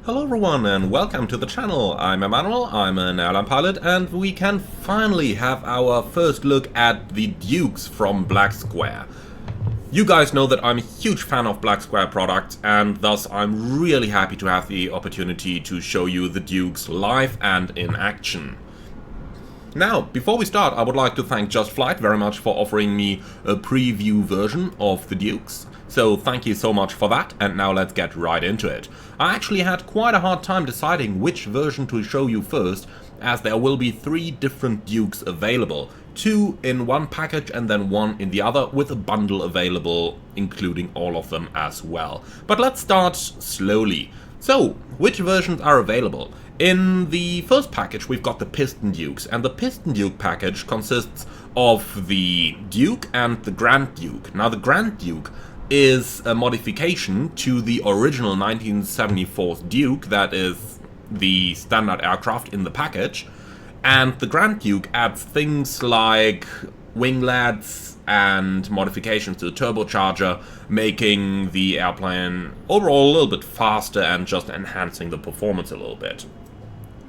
Hello everyone and welcome to the channel. I'm Emmanuel, I'm an airline pilot, and we can finally have our first look at the Dukes from Black Square. You guys know that I'm a huge fan of Black Square products, and thus I'm really happy to have the opportunity to show you the Dukes live and in action. Now, before we start, I would like to thank Just Flight very much for offering me a preview version of the Dukes. So thank you so much for that, and now let's get right into it. I actually had quite a hard time deciding which version to show you first, as there will be 3 different Dukes available. 2 in one package and then 1 in the other, with a bundle available, including all of them as well. But let's start slowly. So, which versions are available? In the first package we've got the Piston Dukes, and the Piston Duke package consists of the Duke and the Grand Duke. Now the Grand Duke is a modification to the original 1974 Duke, that is the standard aircraft in the package, and the Grand Duke adds things like winglets and modifications to the turbocharger, making the airplane overall a little bit faster and just enhancing the performance a little bit.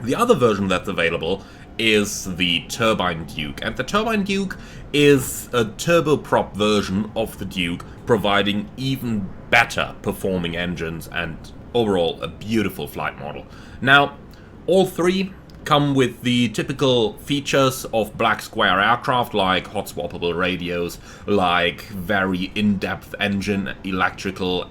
The other version that's available is the Turbine Duke, and the Turbine Duke is a turboprop version of the Duke, providing even better performing engines and overall a beautiful flight model. Now, all 3 come with the typical features of Black Square aircraft, like hot swappable radios, like very in-depth engine, electrical,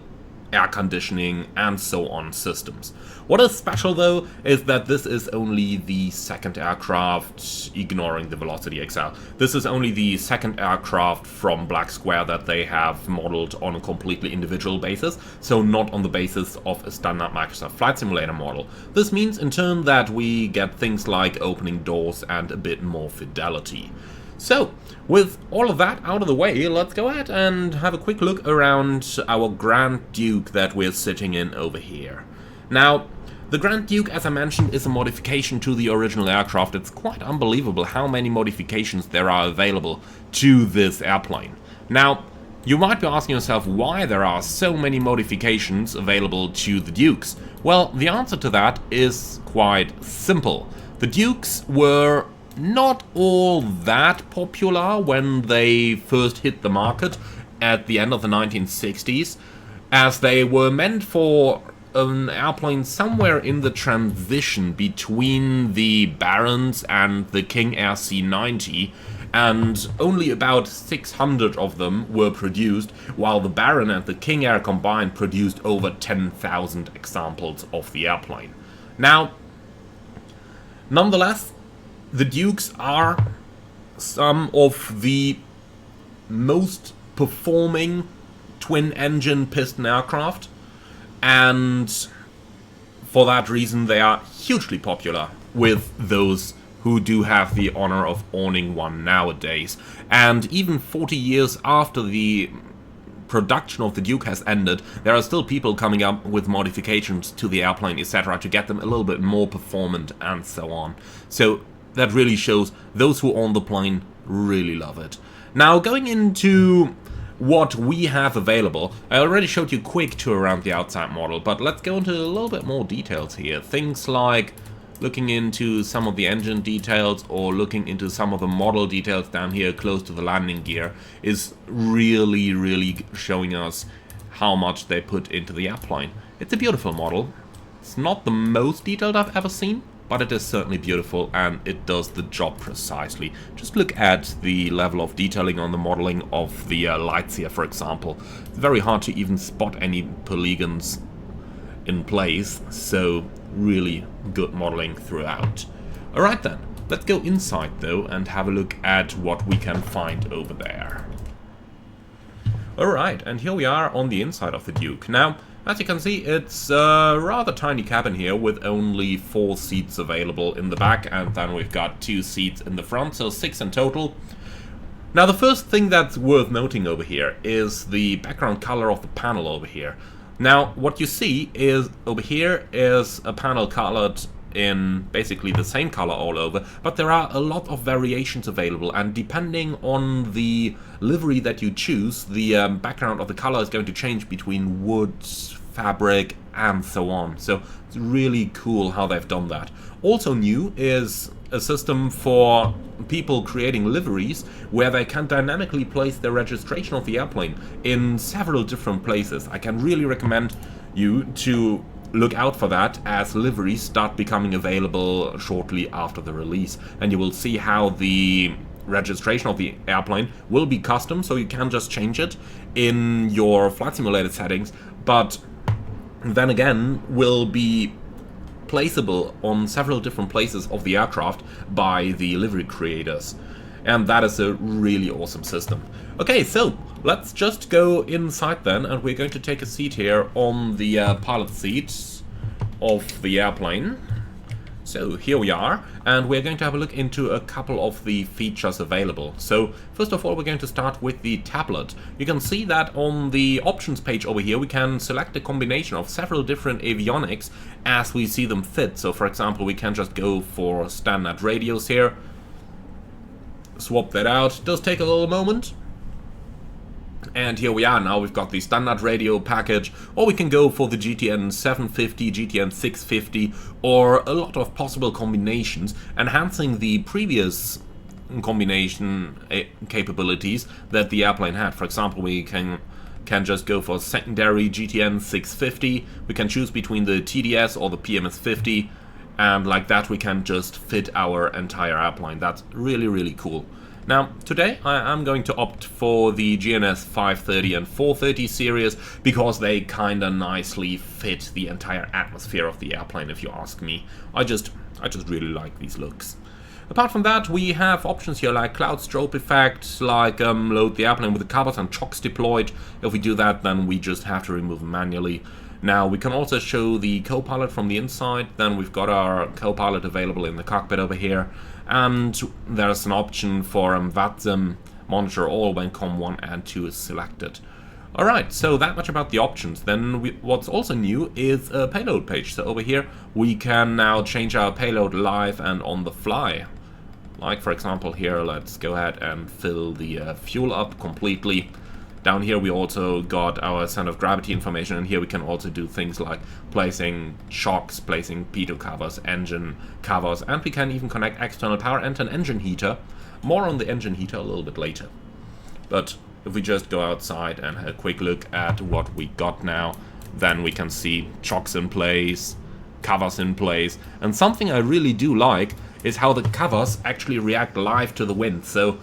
air conditioning, and so on systems. What is special though is that this is only the second aircraft, ignoring the Velocity XL. This is only the second aircraft from Black Square that they have modeled on a completely individual basis, so not on the basis of a standard Microsoft Flight Simulator model. This means in turn that we get things like opening doors and a bit more fidelity. So, with all of that out of the way, let's go ahead and have a quick look around our Grand Duke that we're sitting in over here. Now, the Grand Duke, as I mentioned, is a modification to the original aircraft. It's quite unbelievable how many modifications there are available to this airplane. Now, you might be asking yourself why there are so many modifications available to the Dukes. Well, the answer to that is quite simple. The Dukes were not all that popular when they first hit the market at the end of the 1960s, as they were meant for an airplane somewhere in the transition between the Barons and the King Air C90, and only about 600 of them were produced, while the Baron and the King Air combined produced over 10,000 examples of the airplane. Now, nonetheless, the Dukes are some of the most performing twin-engine piston aircraft, and for that reason they are hugely popular with those who do have the honor of owning one nowadays. And even 40 years after the production of the Duke has ended, there are still people coming up with modifications to the airplane, etc., to get them a little bit more performant and so on. So that really shows those who own the plane really love it. Now, going into what we have available, I already showed you a quick tour around the outside model, but let's go into a little bit more details here. Things like looking into some of the engine details or looking into some of the model details down here close to the landing gear is really showing us how much they put into the airplane. It's a beautiful model. It's not the most detailed I've ever seen, but it is certainly beautiful and it does the job precisely. Just look at the level of detailing on the modeling of the lights here, for example. It's very hard to even spot any polygons in place, so really good modeling throughout. Alright then, let's go inside though and have a look at what we can find over there. Alright, and here we are on the inside of the Duke. Now, as you can see, it's a rather tiny cabin here with only 4 seats available in the back, and then we've got 2 seats in the front, so 6 in total. Now, the first thing that's worth noting over here is the background color of the panel over here. Now, what you see is over here is a panel colored in basically the same color all over, but there are a lot of variations available, and depending on the livery that you choose, the background of the color is going to change between wood, fabric, and so on. So it's really cool how they've done that. Also new is a system for people creating liveries where they can dynamically place the registration of the airplane in several different places. I can really recommend you to look out for that, as liveries start becoming available shortly after the release, and you will see how the registration of the airplane will be custom, so you can just change it in your flight simulator settings, but then again will be placeable on several different places of the aircraft by the livery creators. And that is a really awesome system. Okay, so let's just go inside then, and we're going to take a seat here on the pilot seat of the airplane. So here we are, and we're going to have a look into a couple of the features available. So first of all, we're going to start with the tablet. You can see that on the options page over here we can select a combination of several different avionics as we see them fit. So for example, we can just go for standard radios here, swap that out. It does take a little moment. And here we are now, we've got the standard radio package, or we can go for the GTN 750, GTN 650, or a lot of possible combinations, enhancing the previous combination capabilities that the airplane had. For example, we can just go for secondary GTN 650, we can choose between the TDS or the PMS 50, and like that we can just fit our entire airplane. That's really, really cool. Now, today I am going to opt for the GNS 530 and 430 series because they kinda nicely fit the entire atmosphere of the airplane, if you ask me. I just really like these looks. Apart from that, we have options here like cloud strobe effect, like load the airplane with the covers and chocks deployed. If we do that, then we just have to remove them manually. Now, we can also show the co-pilot from the inside. Then we've got our co-pilot available in the cockpit over here. And there's an option for VATSIM, monitor all when COM 1 and 2 is selected. Alright, so that much about the options. Then what's also new is a payload page. So over here we can now change our payload live and on the fly. Like for example here, let's go ahead and fill the fuel up completely. Down here we also got our center of gravity information, and here we can also do things like placing shocks, placing pitot covers, engine covers, and we can even connect external power and an engine heater. More on the engine heater a little bit later. But if we just go outside and have a quick look at what we got now, then we can see chocks in place, covers in place, and something I really do like is how the covers actually react live to the wind. So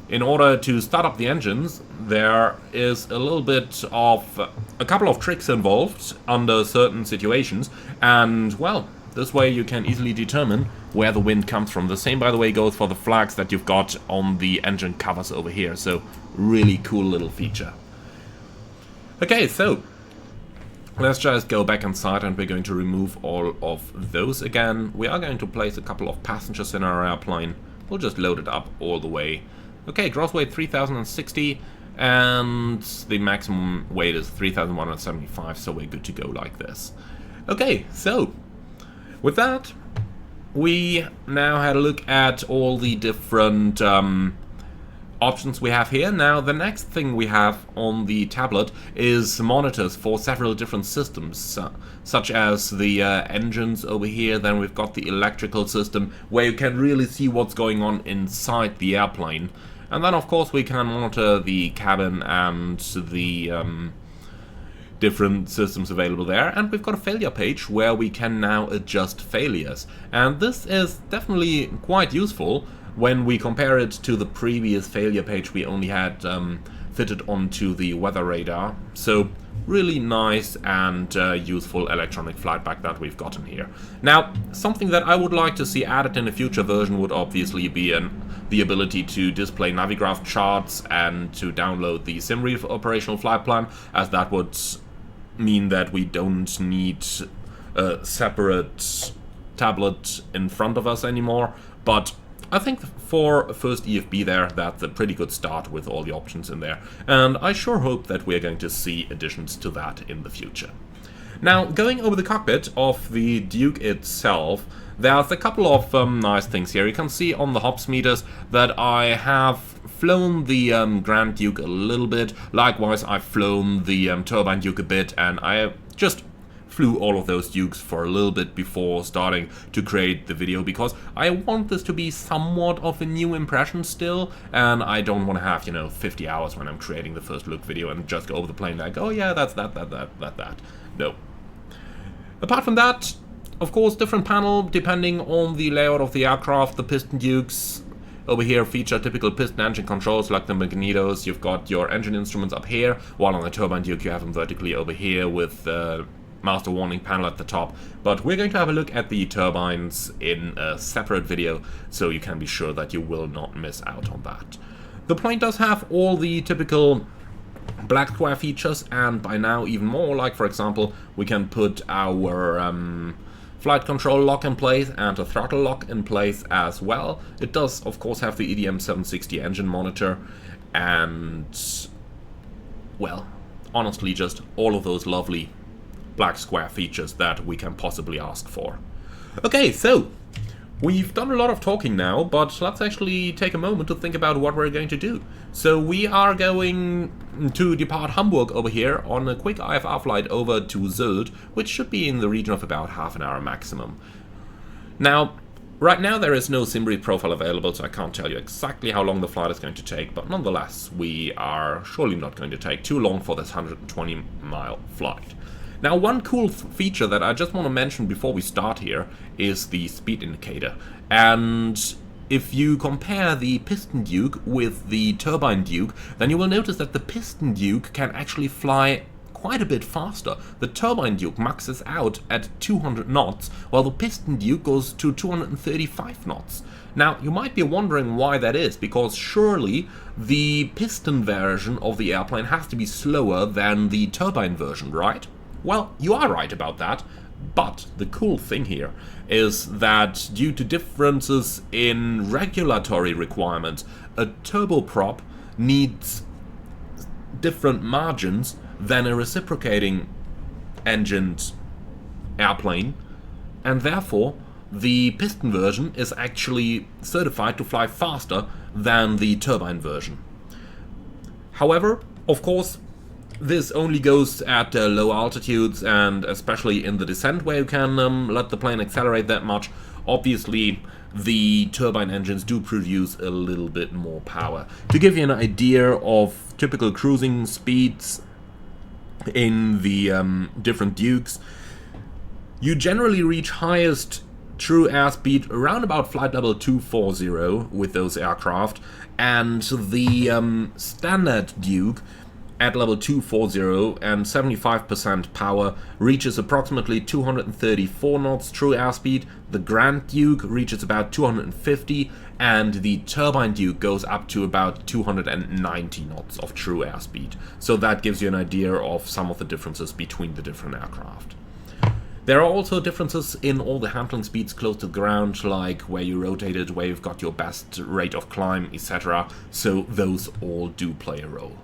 in order to start up the engines, there is a little bit of a couple of tricks involved under certain situations, and well, this way you can easily determine where the wind comes from. The same, by the way, goes for the flags that you've got on the engine covers over here, so really cool little feature. Okay, so let's just go back inside, and we're going to remove all of those again. We are going to place a couple of passengers in our airplane. We'll just load it up all the way. Okay, gross weight 3060, and the maximum weight is 3175, so we're good to go like this. Okay, so with that, we now had a look at all the different options we have here. Now, the next thing we have on the tablet is monitors for several different systems, such as the engines over here. Then we've got the electrical system, where you can really see what's going on inside the airplane. And then, of course, we can monitor the cabin and the different systems available there. And we've got a failure page where we can now adjust failures. And this is definitely quite useful when we compare it to the previous failure page we only had fitted onto the weather radar. So really nice and useful electronic flight bag that we've gotten here. Now, something that I would like to see added in a future version would obviously be the ability to display Navigraph charts and to download the SimReef operational flight plan, as that would mean that we don't need a separate tablet in front of us anymore. But I think for first EFB there, that's a pretty good start with all the options in there, and I sure hope that we're going to see additions to that in the future. Now, going over the cockpit of the Duke itself, there's a couple of nice things here. You can see on the hops meters that I have flown the Grand Duke a little bit. Likewise, I've flown the Turbine Duke a bit, and I just flew all of those Dukes for a little bit before starting to create the video, because I want this to be somewhat of a new impression still, and I don't want to have, you know, 50 hours when I'm creating the first look video and just go over the plane like, oh yeah, that's that. No. Apart from that, of course, different panel depending on the layout of the aircraft. The Piston Dukes over here feature typical piston engine controls like the magnetos. You've got your engine instruments up here, while on the turbine Duke you have them vertically over here with the master warning panel at the top. But we're going to have a look at the turbines in a separate video, so you can be sure that you will not miss out on that. The plane does have all the typical black square features, and by now even more, like for example, we can put our flight control lock in place and a throttle lock in place as well. It does of course have the EDM 760 engine monitor, and well, honestly just all of those lovely black square features that we can possibly ask for. Okay, so we've done a lot of talking now, but let's actually take a moment to think about what we're going to do. So we are going to depart Hamburg over here on a quick IFR flight over to Sylt, which should be in the region of about half an hour maximum. Now, right now there is no SimRead profile available, so I can't tell you exactly how long the flight is going to take, but nonetheless, we are surely not going to take too long for this 120-mile flight. Now, one cool feature that I just want to mention before we start here is the speed indicator. And if you compare the Piston Duke with the Turbine Duke, then you will notice that the Piston Duke can actually fly quite a bit faster. The Turbine Duke maxes out at 200 knots, while the Piston Duke goes to 235 knots. Now, you might be wondering why that is, because surely the piston version of the airplane has to be slower than the turbine version, right? Well, you are right about that, but the cool thing here is that due to differences in regulatory requirements, a turboprop needs different margins than a reciprocating engined airplane, and therefore the piston version is actually certified to fly faster than the turbine version. However, of course, this only goes at low altitudes, and especially in the descent where you can let the plane accelerate that much. Obviously, the turbine engines do produce a little bit more power. To give you an idea of typical cruising speeds in the different Dukes, you generally reach highest true airspeed around about flight level 240 with those aircraft, and the standard Duke at level 240 and 75% power reaches approximately 234 knots true airspeed. The Grand Duke reaches about 250, and the Turbine Duke goes up to about 290 knots of true airspeed. So that gives you an idea of some of the differences between the different aircraft. There are also differences in all the handling speeds close to the ground, like where you rotate it, where you've got your best rate of climb, etc. So those all do play a role.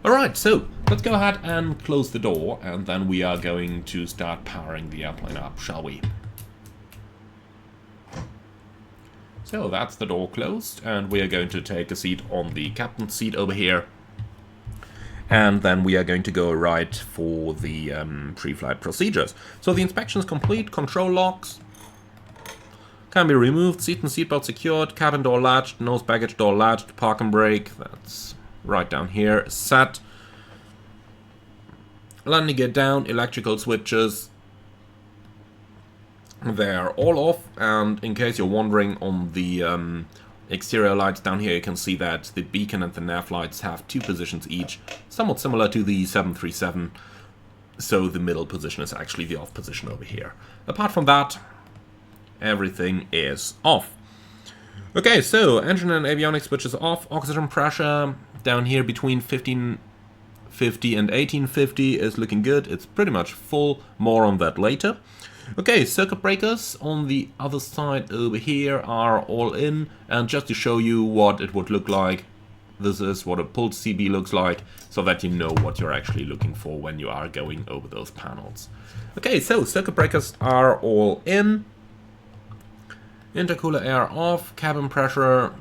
Alright, so let's go ahead and close the door, and then we are going to start powering the airplane up, shall we? So that's the door closed, and we are going to take a seat on the captain's seat over here. And then we are going to go right for the pre-flight procedures. So the inspection is complete, control locks can be removed, seat and seatbelt secured, cabin door latched, nose baggage door latched, park and brake, that's right down here, set. Landing gear down, electrical switches, they're all off, and in case you're wondering, on the exterior lights down here you can see that the beacon and the nav lights have 2 positions each, somewhat similar to the 737, so the middle position is actually the off position over here. Apart from that, everything is off. Okay, so engine and avionics switches off, oxygen pressure down here between 1550 and 1850 is looking good. It's pretty much full, more on that later. Okay, circuit breakers on the other side over here are all in, and just to show you what it would look like, this is what a pulse CB looks like, so that you know what you're actually looking for when you are going over those panels. Okay, so circuit breakers are all in. Intercooler air off, cabin pressure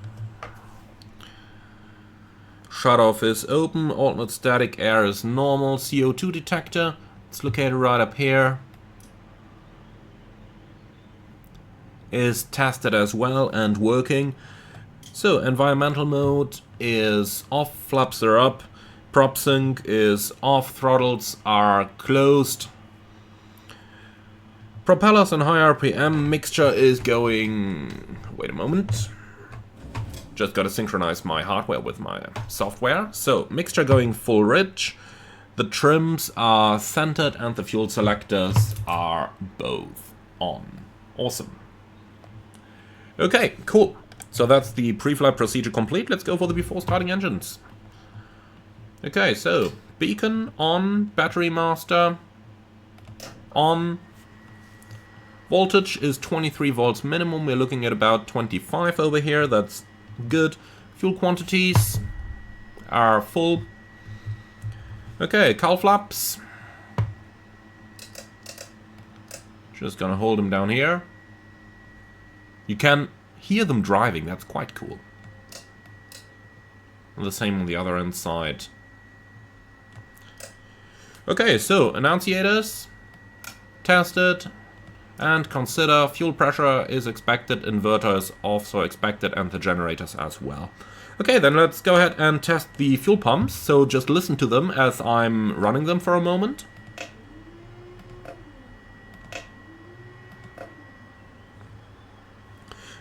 shut-off is open, alternate static air is normal, CO2 detector, it's located right up here. is tested as well and working. So environmental mode is off, flaps are up, prop sync is off, throttles are closed. Propellers on high RPM, mixture is going... wait a moment. Just gotta synchronize my hardware with my software. So, mixture going full rich, the trims are centered and the fuel selectors are both on. Awesome. Okay, cool. So that's the pre-flight procedure complete. Let's go for the before starting engines. Okay, so beacon on, battery master on. Voltage is 23 volts minimum. We're looking at about 25 over here. That's good. Fuel quantities are full. Okay, cowl flaps. Just gonna hold them down here. You can hear them driving, that's quite cool. And the same on the other end side. Okay, so annunciators tested. And consider fuel pressure is expected, inverters also expected, and the generators as well. Okay, then let's go ahead and test the fuel pumps. So just listen to them as I'm running them for a moment.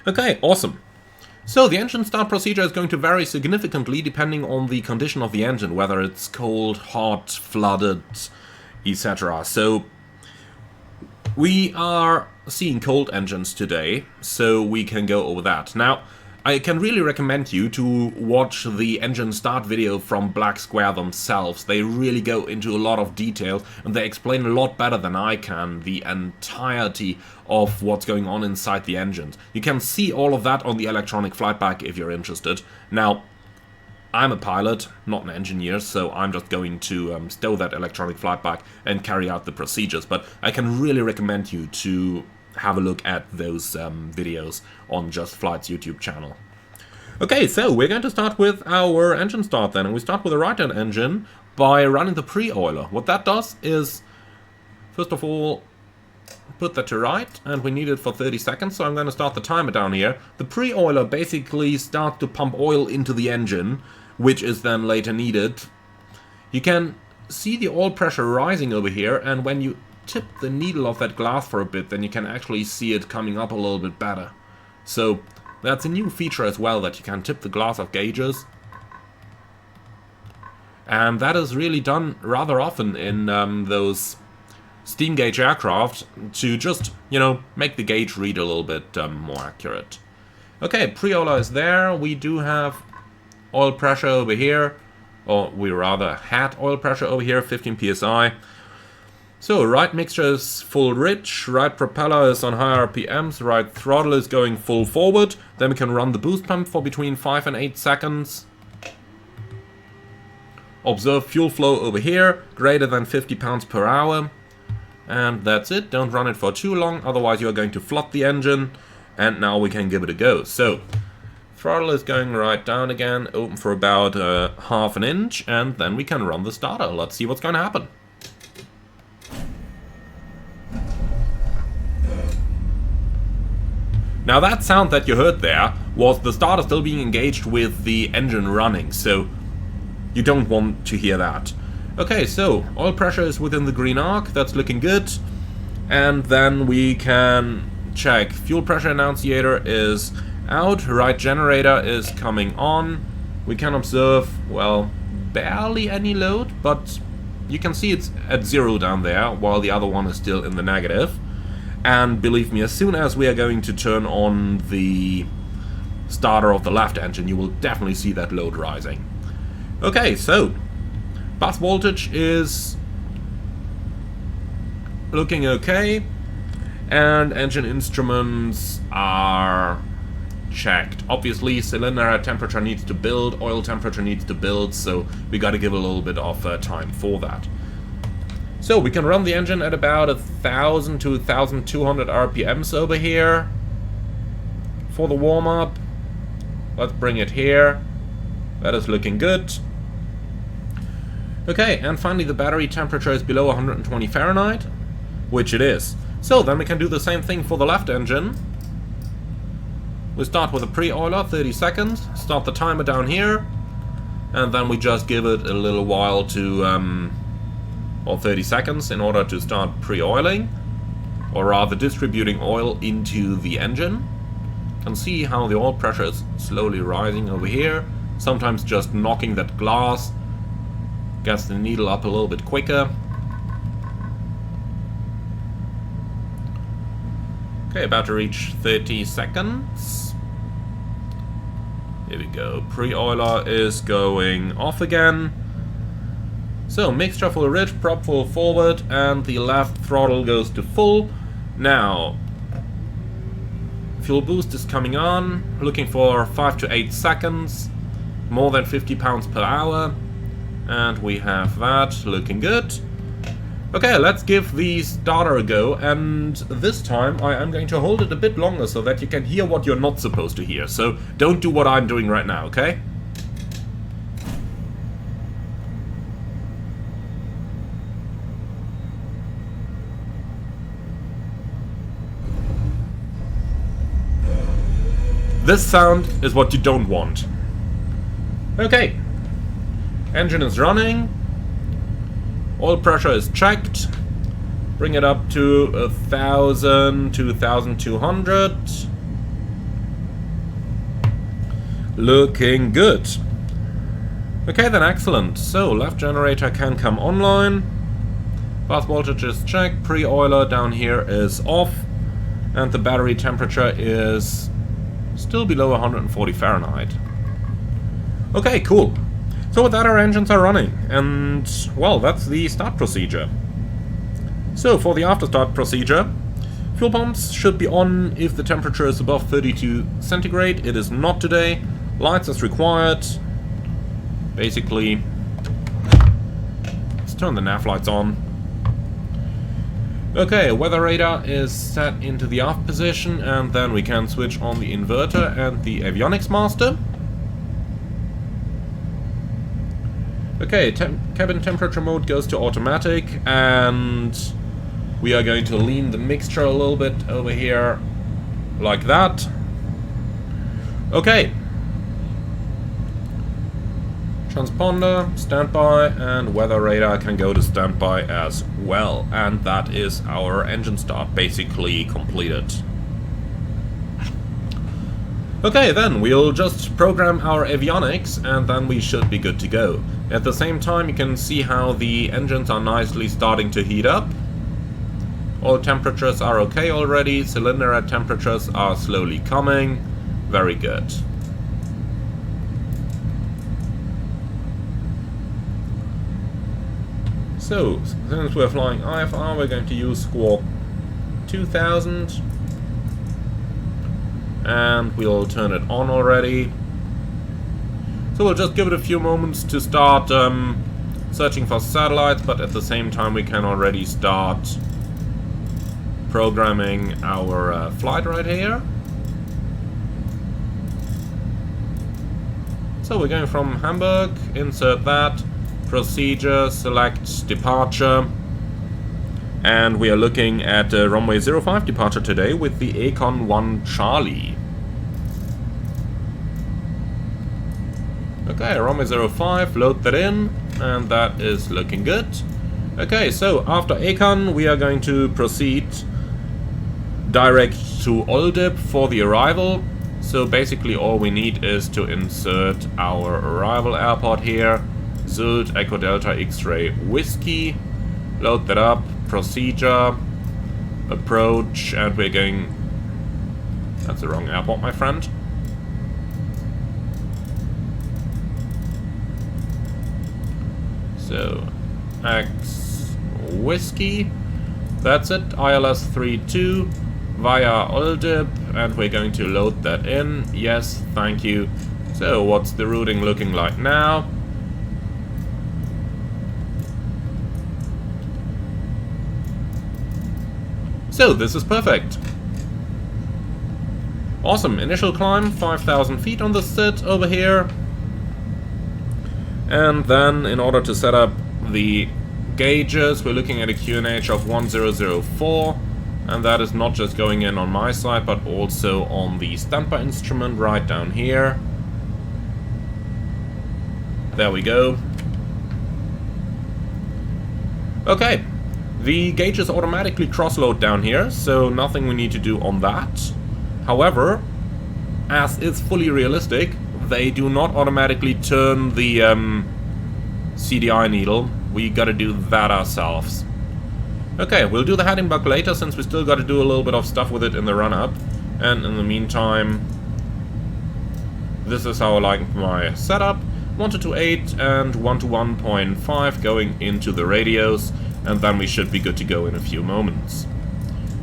Okay, awesome. So the engine start procedure is going to vary significantly depending on the condition of the engine, whether it's cold, hot, flooded, etc. So we are seeing cold engines today, so we can go over that. Now, I can really recommend you to watch the engine start video from Black Square themselves. They really go into a lot of detail, and they explain a lot better than I can the entirety of what's going on inside the engines. You can see all of that on the electronic flight pack if you're interested. Now, I'm a pilot, not an engineer, so I'm just going to stow that electronic flight pack and carry out the procedures. But I can really recommend you to have a look at those videos on Just Flight's YouTube channel. Okay, so we're going to start with our engine start then, and we start with a right-hand engine by running the pre-oiler. What that does is, first of all, put that to right, and we need it for 30 seconds, so I'm going to start the timer down here. The pre-oiler basically starts to pump oil into the engine, which is then later needed. You can see the oil pressure rising over here, and when you tip the needle of that glass for a bit, then you can actually see it coming up a little bit better. So that's a new feature as well, that you can tip the glass of gauges. And that is really done rather often in those steam gauge aircraft to just, you know, make the gauge read a little bit more accurate. Okay, pre-oiler is there. We do have oil pressure over here, or we rather had oil pressure over here, 15 psi. So right mixture is full rich, right propeller is on high RPMs, right throttle is going full forward. Then we can run the boost pump for between 5 and 8 seconds. Observe fuel flow over here, greater than 50 pounds per hour. And that's it, don't run it for too long, otherwise you are going to flood the engine. And now we can give it a go. So, throttle is going right down again, open for about half an inch, and then we can run the starter. Let's see what's going to happen. Now that sound that you heard there was the starter still being engaged with the engine running, so you don't want to hear that. Okay, so oil pressure is within the green arc, that's looking good. And then we can check. Fuel pressure annunciator is out, right generator is coming on. We can observe, well, barely any load, but you can see it's at 0 down there, while the other one is still in the negative. And believe me, as soon as we are going to turn on the starter of the left engine, you will definitely see that load rising. Okay, so bus voltage is looking okay, and engine instruments are checked. Obviously, cylinder temperature needs to build, oil temperature needs to build, so we got to give a little bit of time for that. So we can run the engine at about 1,000 to 1,200 RPMs over here. For the warm-up, let's bring it here. That is looking good. Okay, and finally the battery temperature is below 120 Fahrenheit, which it is. So then we can do the same thing for the left engine. We start with a pre-oiler, 30 seconds, start the timer down here, and then we just give it a little while to, or 30 seconds in order to start pre-oiling, or rather distributing oil into the engine. You can see how the oil pressure is slowly rising over here, sometimes just knocking that glass, gets the needle up a little bit quicker. Okay, about to reach 30 seconds. Here we go. Pre-oiler is going off again. So, mixture full ridge, prop full forward, and the left throttle goes to full. Now, fuel boost is coming on, looking for 5 to 8 seconds, more than 50 pounds per hour, and we have that, looking good. Okay, let's give the starter a go, and this time I am going to hold it a bit longer so that you can hear what you're not supposed to hear, so don't do what I'm doing right now, okay? This sound is what you don't want. Okay. Engine is running. Oil pressure is checked. Bring it up to 1,000 to 1,200. Looking good. Okay then, excellent. So, left generator can come online. Bus voltage is checked. Pre-oiler down here is off. And the battery temperature is still below 140 Fahrenheit. Okay, cool. So with that, our engines are running, and well, that's the start procedure. So for the after start procedure, fuel pumps should be on if the temperature is above 32 centigrade. It is not today. Lights as required. Basically, let's turn the nav lights on. Okay, weather radar is set into the aft position, and then we can switch on the inverter and the Avionics master. Okay, cabin temperature mode goes to automatic, and we are going to lean the mixture a little bit over here, like that. Okay. Transponder, standby, and weather radar can go to standby as well. And that is our engine start basically completed. Okay, then we'll just program our avionics and then we should be good to go. At the same time, you can see how the engines are nicely starting to heat up. All temperatures are okay already, cylinder head temperatures are slowly coming. Very good. So, since we're flying IFR, we're going to use Squawk 2000. And we'll turn it on already. So we'll just give it a few moments to start searching for satellites, but at the same time we can already start programming our flight right here. So we're going from Hamburg, insert that, procedure, select departure, and we are looking at runway 05 departure today with the Econ 1 Charlie. Okay, runway 05, load that in, and that is looking good. Okay, so after Econ we are going to proceed direct to Oldip for the arrival. So basically all we need is to insert our arrival airport here, Zult Echo Delta X-Ray Whiskey, load that up, procedure, approach, and we're going... That's the wrong airport, my friend. So, X Whiskey, that's it, ILS 32 via Oldip, and we're going to load that in. Yes, thank you. So, what's the routing looking like now? So, this is perfect. Awesome, initial climb, 5,000 feet on the sit over here. And then, in order to set up the gauges, we're looking at a QNH of 1004. And that is not just going in on my side, but also on the standby instrument right down here. There we go. Okay. The gauges automatically cross-load down here, so nothing we need to do on that. However, as it's fully realistic, they do not automatically turn the CDI needle. We gotta do that ourselves. Okay, we'll do the heading buck later, since we still gotta do a little bit of stuff with it in the run-up. And in the meantime, this is how I like my setup. 1-to-8 and 1-to-1.5 going into the radios, and then we should be good to go in a few moments.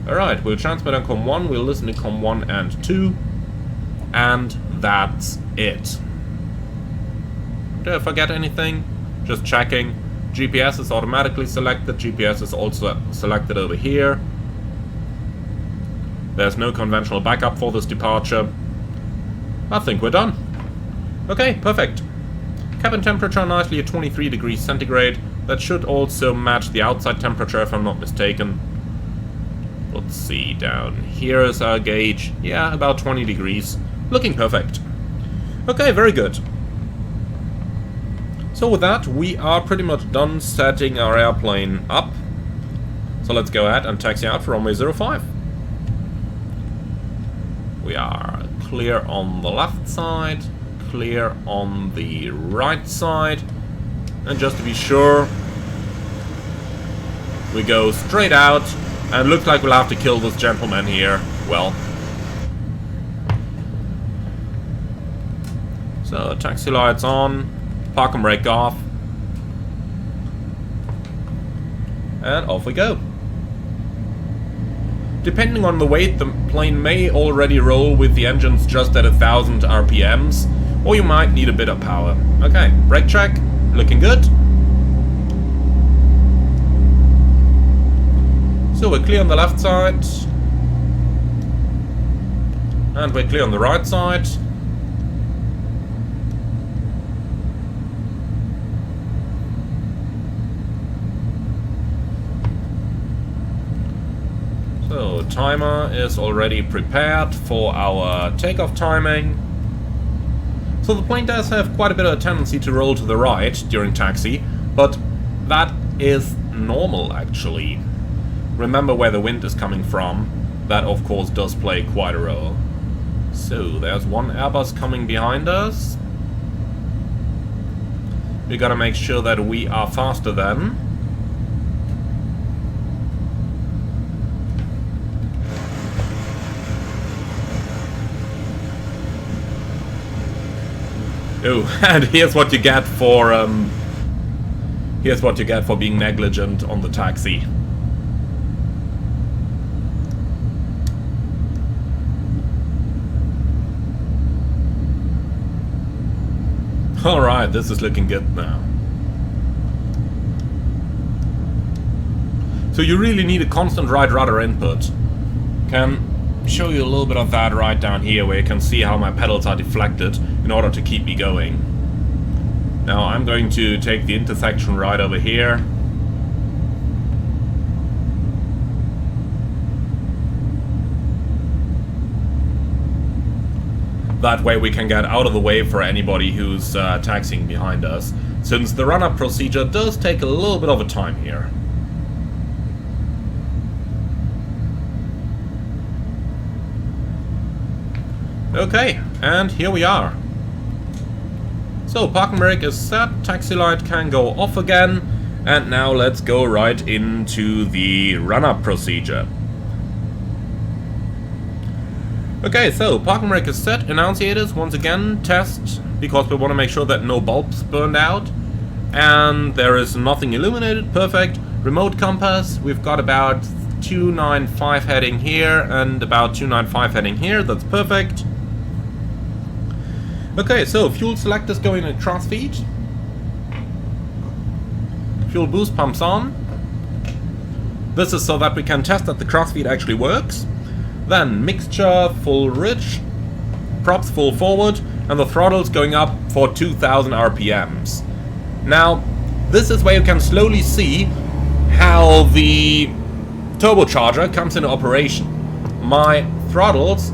Alright, we'll transmit on COM 1, we'll listen to COM 1 and 2, and that's it. Did I forget anything? Just checking. GPS is automatically selected, GPS is also selected over here. There's no conventional backup for this departure. I think we're done. Okay, perfect. Cabin temperature nicely at 23 degrees centigrade. That should also match the outside temperature if I'm not mistaken. Let's see, down here is our gauge. Yeah, about 20 degrees. Looking perfect. Okay, very good. So with that, we are pretty much done setting our airplane up. So let's go ahead and taxi out for runway 05. We are clear on the left side, clear on the right side. And just to be sure, we go straight out, and looks like we'll have to kill this gentleman here. Well. So, taxi lights on, park and brake off. And off we go. Depending on the weight, the plane may already roll with the engines just at 1000 RPMs, or you might need a bit of power. Okay, brake check. Looking good. So we're clear on the left side. And we're clear on the right side. So timer is already prepared for our takeoff timing. So the plane does have quite a bit of a tendency to roll to the right during taxi, but that is normal actually. Remember where the wind is coming from. That of course does play quite a role. So there's one Airbus coming behind us. We gotta make sure that we are faster than. Oh, and here's what you get for being negligent on the taxi. Alright, this is looking good now. So you really need a constant right rudder input. Can show you a little bit of that right down here, where you can see how my pedals are deflected in order to keep me going. Now I'm going to take the intersection right over here. That way we can get out of the way for anybody who's taxiing behind us, since the run-up procedure does take a little bit of a time here. Okay, and here we are. So, parking brake is set, taxi light can go off again, and now let's go right into the run-up procedure. Okay, so parking brake is set, annunciators once again test, because we want to make sure that no bulbs burned out, and there is nothing illuminated, perfect. Remote compass, we've got about 295 heading here and about 295 heading here, that's perfect. Okay, so fuel select is going at crossfeed. Fuel boost pumps on. This is so that we can test that the crossfeed actually works. Then mixture full rich, props full forward, and the throttle's going up for 2000 RPMs. Now, this is where you can slowly see how the turbocharger comes into operation, my throttles,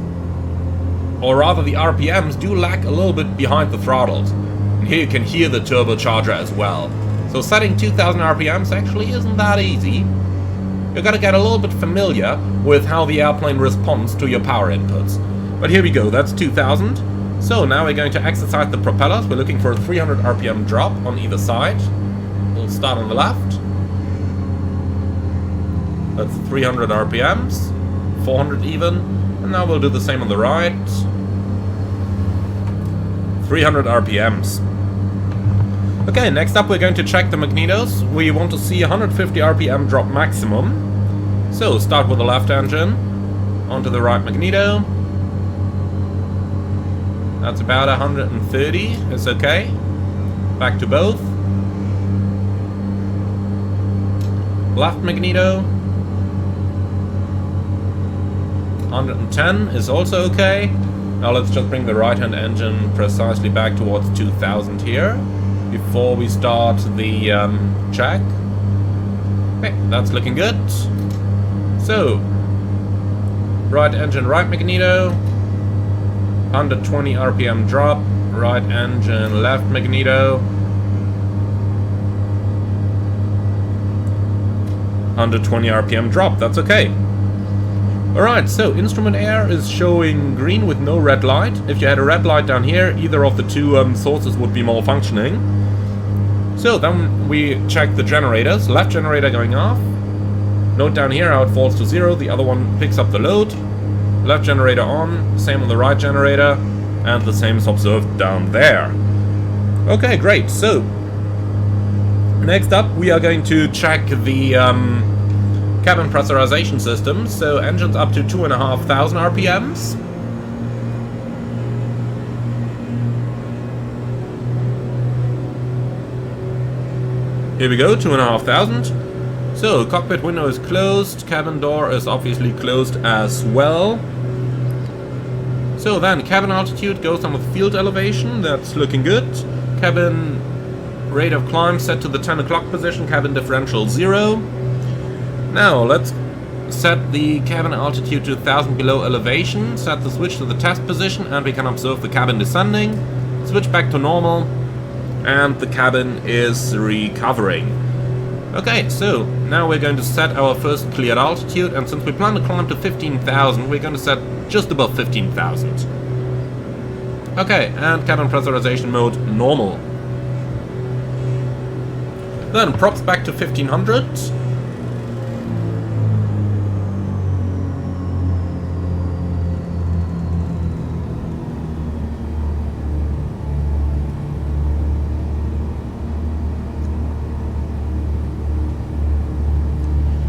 or rather the RPMs, do lag a little bit behind the throttles. And here you can hear the turbocharger as well. So setting 2000 RPMs actually isn't that easy. You gotta get a little bit familiar with how the airplane responds to your power inputs. But here we go, that's 2000. So now we're going to exercise the propellers. We're looking for a 300 RPM drop on either side. We'll start on the left. That's 300 RPMs, 400 even. And now we'll do the same on the right. 300 RPMs. Okay, next up we're going to check the magnetos. We want to see 150 RPM drop maximum. So start with the left engine, onto the right magneto. That's about 130, it's okay. Back to both. Left magneto. 110 is also okay. Now let's just bring the right hand engine precisely back towards 2000 here, before we start the check. Okay, that's looking good. So, right engine, right magneto, 120 RPM drop, right engine, left magneto, 120 RPM drop, that's okay. Alright, so instrument air is showing green with no red light. If you had a red light down here, either of the two sources would be malfunctioning. So then we check the generators. Left generator going off. Note down here how it falls to 0. The other one picks up the load. Left generator on. Same on the right generator. And the same is observed down there. Okay, great. So next up we are going to check the cabin pressurization system. So engines up to 2,500 RPMs. Here we go, 2,500. So cockpit window is closed, cabin door is obviously closed as well. So then cabin altitude goes on with field elevation, that's looking good. Cabin rate of climb set to the 10 o'clock position, cabin differential 0. Now let's set the cabin altitude to 1000 below elevation, set the switch to the test position, and we can observe the cabin descending. Switch back to normal, and the cabin is recovering. Okay, so now we're going to set our first cleared altitude, and since we plan to climb to 15,000, we're going to set just above 15,000. Okay, and cabin pressurization mode normal. Then props back to 1500.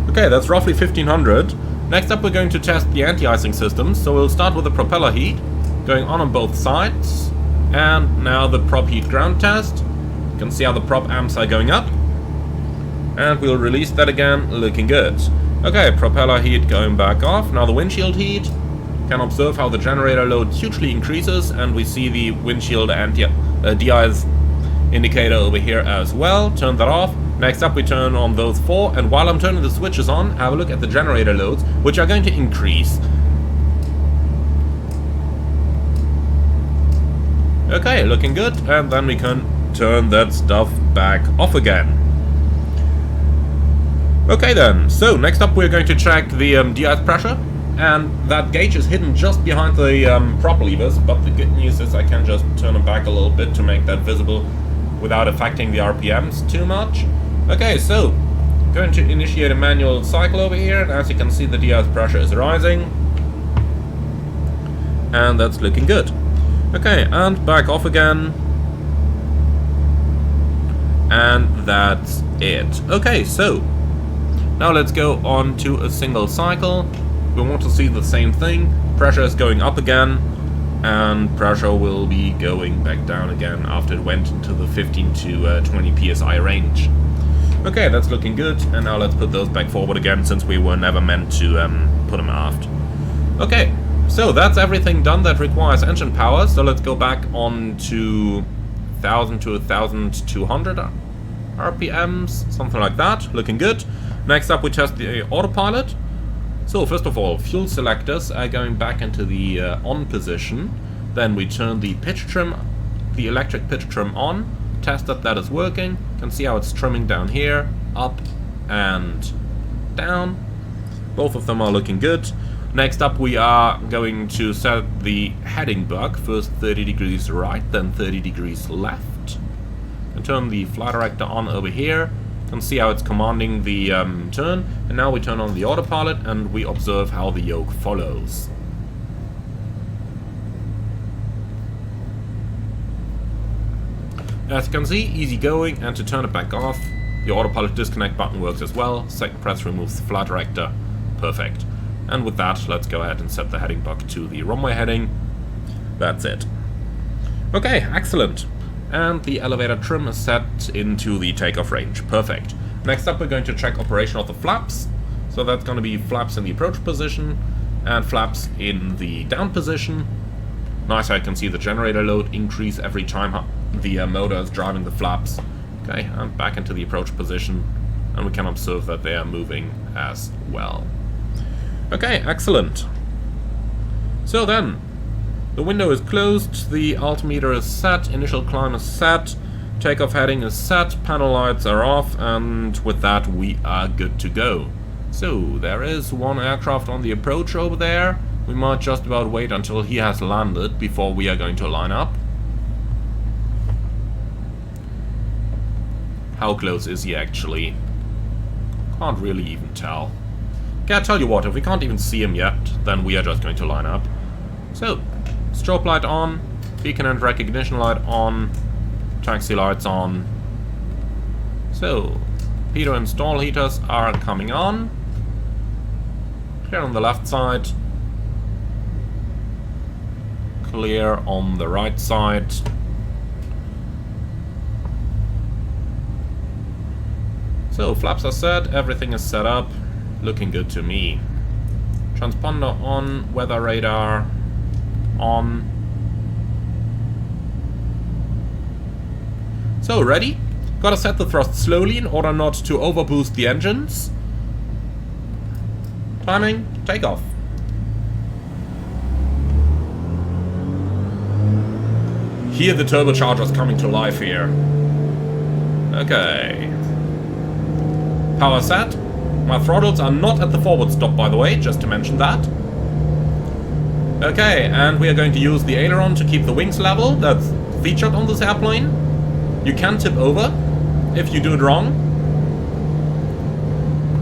Okay, that's roughly 1500. Next up we're going to test the anti-icing systems, so we'll start with the propeller heat, going on both sides, and now the prop heat ground test. You can see how the prop amps are going up, and we'll release that again, looking good. Okay, propeller heat going back off, now the windshield heat. You can observe how the generator load hugely increases, and we see the windshield de-ice indicator over here as well. Turn that off. Next up we turn on those 4, and while I'm turning the switches on, have a look at the generator loads, which are going to increase. Okay, looking good, and then we can turn that stuff back off again. Okay then, so next up we're going to check the de-ice pressure, and that gauge is hidden just behind the prop levers, but the good news is I can just turn it back a little bit to make that visible without affecting the RPMs too much. Okay, so going to initiate a manual cycle over here, and as you can see the de-ice pressure is rising, and that's looking good. Okay, and back off again, and that's it. Okay, so now let's go on to a single cycle. We want to see the same thing. Pressure is going up again, and pressure will be going back down again after it went into the 15 to 20 psi range. Okay, that's looking good, and now let's put those back forward again, since we were never meant to put them aft. Okay, so that's everything done that requires engine power, so let's go back on to 1000 to 1200 RPMs, something like that, looking good. Next up we test the autopilot. So first of all, fuel selectors are going back into the on position. Then we turn the pitch trim, the electric pitch trim on, test that that is working. You can see how it's trimming down here, up and down. Both of them are looking good. Next up we are going to set the heading buck, first 30 degrees right, then 30 degrees left. And turn the flight director on over here. You can see how it's commanding the turn. And now we turn on the autopilot and we observe how the yoke follows. As you can see, easy going, and to turn it back off, the autopilot disconnect button works as well. Second press removes the flight director. Perfect. And with that, let's go ahead and set the heading buck to the runway heading. That's it. Okay, excellent. And the elevator trim is set into the takeoff range. Perfect. Next up, we're going to check operation of the flaps. So that's going to be flaps in the approach position and flaps in the down position. Nice, I can see the generator load increase every time the motor is driving the flaps. Okay, and back into the approach position. And we can observe that they are moving as well. Okay, excellent. So then, the window is closed, the altimeter is set, initial climb is set, takeoff heading is set, panel lights are off, and with that we are good to go. So, there is one aircraft on the approach over there. We might just about wait until he has landed before we are going to line up. How close is he actually? Can't really even tell. Okay, I'll tell you what, if we can't even see him yet, then we are just going to line up. So, strobe light on, beacon and recognition light on, taxi lights on. So, pitot and stall heaters are coming on. Clear on the left side. Clear on the right side. So, flaps are set, everything is set up. Looking good to me. Transponder on, weather radar on. So, ready? Gotta set the thrust slowly in order not to overboost the engines. Timing, takeoff. Hear the turbochargers coming to life here. Okay. Power set. My throttles are not at the forward stop, by the way, just to mention that. Okay, and we are going to use the aileron to keep the wings level. That's featured on this airplane. You can tip over if you do it wrong.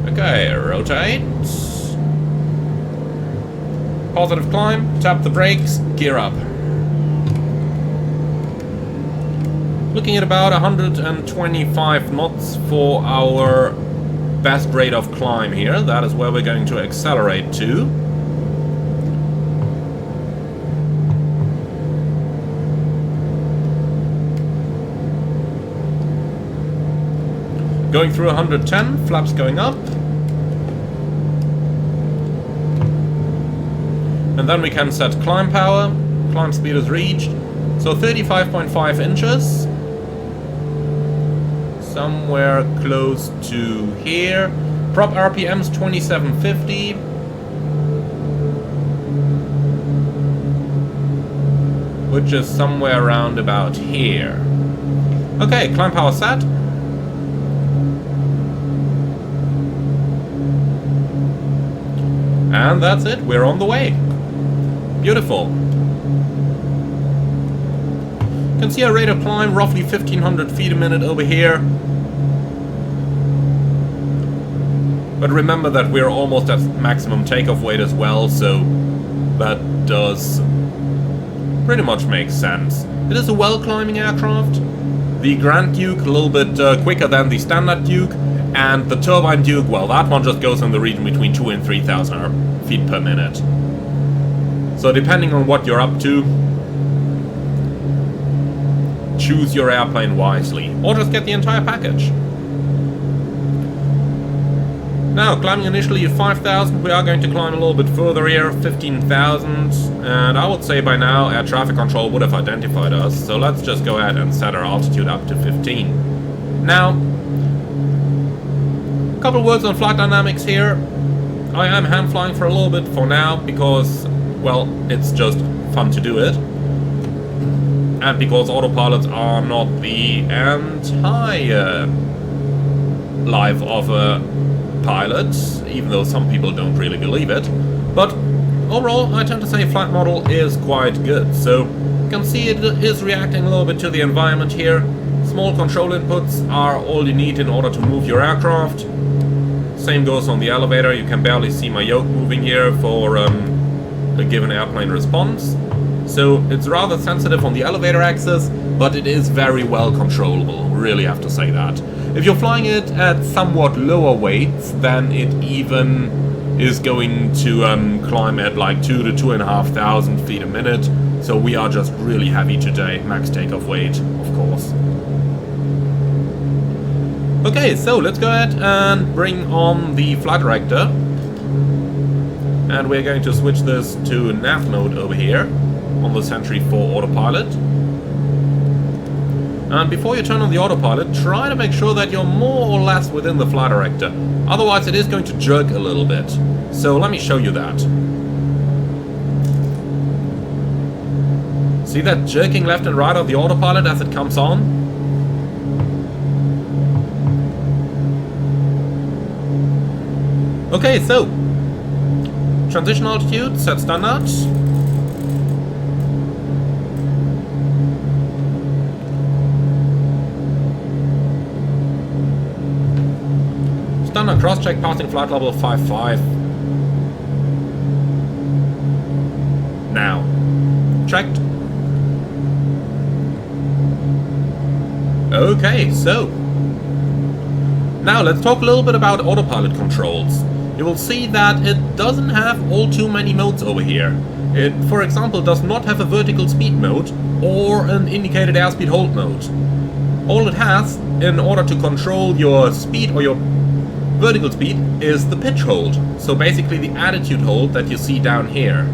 Okay, rotate. Positive climb, tap the brakes, gear up. Looking at about 125 knots for our best rate of climb here. That is where we're going to accelerate to. Going through 110, flaps going up. And then we can set climb power. Climb speed is reached. So 35.5 inches. Somewhere close to here. Prop RPM's 2750. Which is somewhere around about here. Okay, climb power set. And that's it, we're on the way. Beautiful. You can see our rate of climb, roughly 1500 feet a minute over here. But remember that we're almost at maximum takeoff weight as well, so that does pretty much make sense. It is a well-climbing aircraft. The Grand Duke a little bit quicker than the Standard Duke, and the Turbine Duke, well, that one just goes in the region between 2,000 and 3,000 feet per minute. So depending on what you're up to, choose your airplane wisely, or just get the entire package. Now, climbing initially at 5,000, we are going to climb a little bit further here, 15,000, and I would say by now air traffic control would have identified us, so let's just go ahead and set our altitude up to 15. Now, a couple words on flight dynamics here. I am hand flying for a little bit for now because, well, it's just fun to do it. And because autopilots are not the entire life of a pilot, even though some people don't really believe it. But overall, I tend to say flight model is quite good. So you can see it is reacting a little bit to the environment here. Small control inputs are all you need in order to move your aircraft. Same goes on the elevator. You can barely see my yoke moving here for a given airplane response. So it's rather sensitive on the elevator axis, but it is very well controllable, really have to say that. If you're flying it at somewhat lower weights, then it even is going to climb at like 2,000 to 2,500 feet a minute. So we are just really heavy today, max takeoff weight, of course. Okay, so let's go ahead and bring on the flight director. And we're going to switch this to nav mode over here on the Sentry 4 autopilot. And before you turn on the autopilot, try to make sure that you're more or less within the flight director. Otherwise it is going to jerk a little bit. So let me show you that. See that jerking left and right of the autopilot as it comes on? Okay, so transition altitude, set standard. Standard cross-check passing flight level 55. Now, checked. Okay, so now let's talk a little bit about autopilot controls. You will see that it doesn't have all too many modes over here. It, for example, does not have a vertical speed mode or an indicated airspeed hold mode. All it has, in order to control your speed or your vertical speed, is the pitch hold. So basically the attitude hold that you see down here.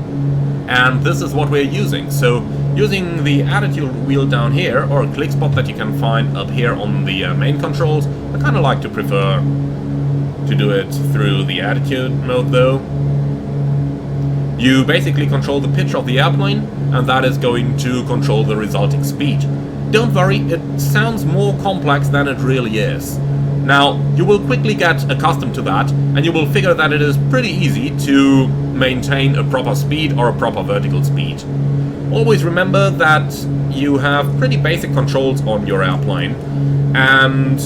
And this is what we're using. So using the attitude wheel down here, or a click spot that you can find up here on the main controls, I kind of like to prefer to do it through the attitude mode though. You basically control the pitch of the airplane, and that is going to control the resulting speed. Don't worry, it sounds more complex than it really is. Now, you will quickly get accustomed to that, and you will figure that it is pretty easy to maintain a proper speed or a proper vertical speed. Always remember that you have pretty basic controls on your airplane, and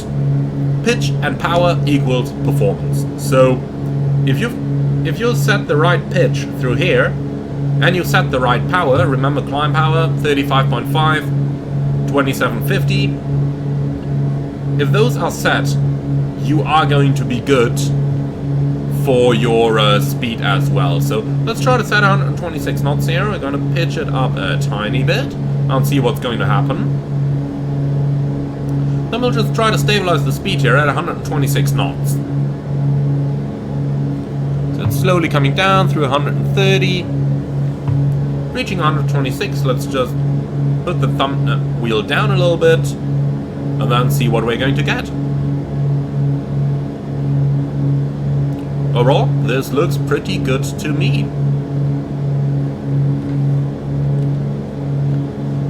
pitch and power equals performance. So if you set the right pitch through here and you set the right power, remember climb power 35.5, 2750, if those are set, you are going to be good for your speed as well. So let's try to set 126 knots here. We're going to pitch it up a tiny bit and see what's going to happen. Then we'll just try to stabilize the speed here at 126 knots. So it's slowly coming down through 130. Reaching 126, let's just put the thumb wheel down a little bit and then see what we're going to get. Overall, this looks pretty good to me.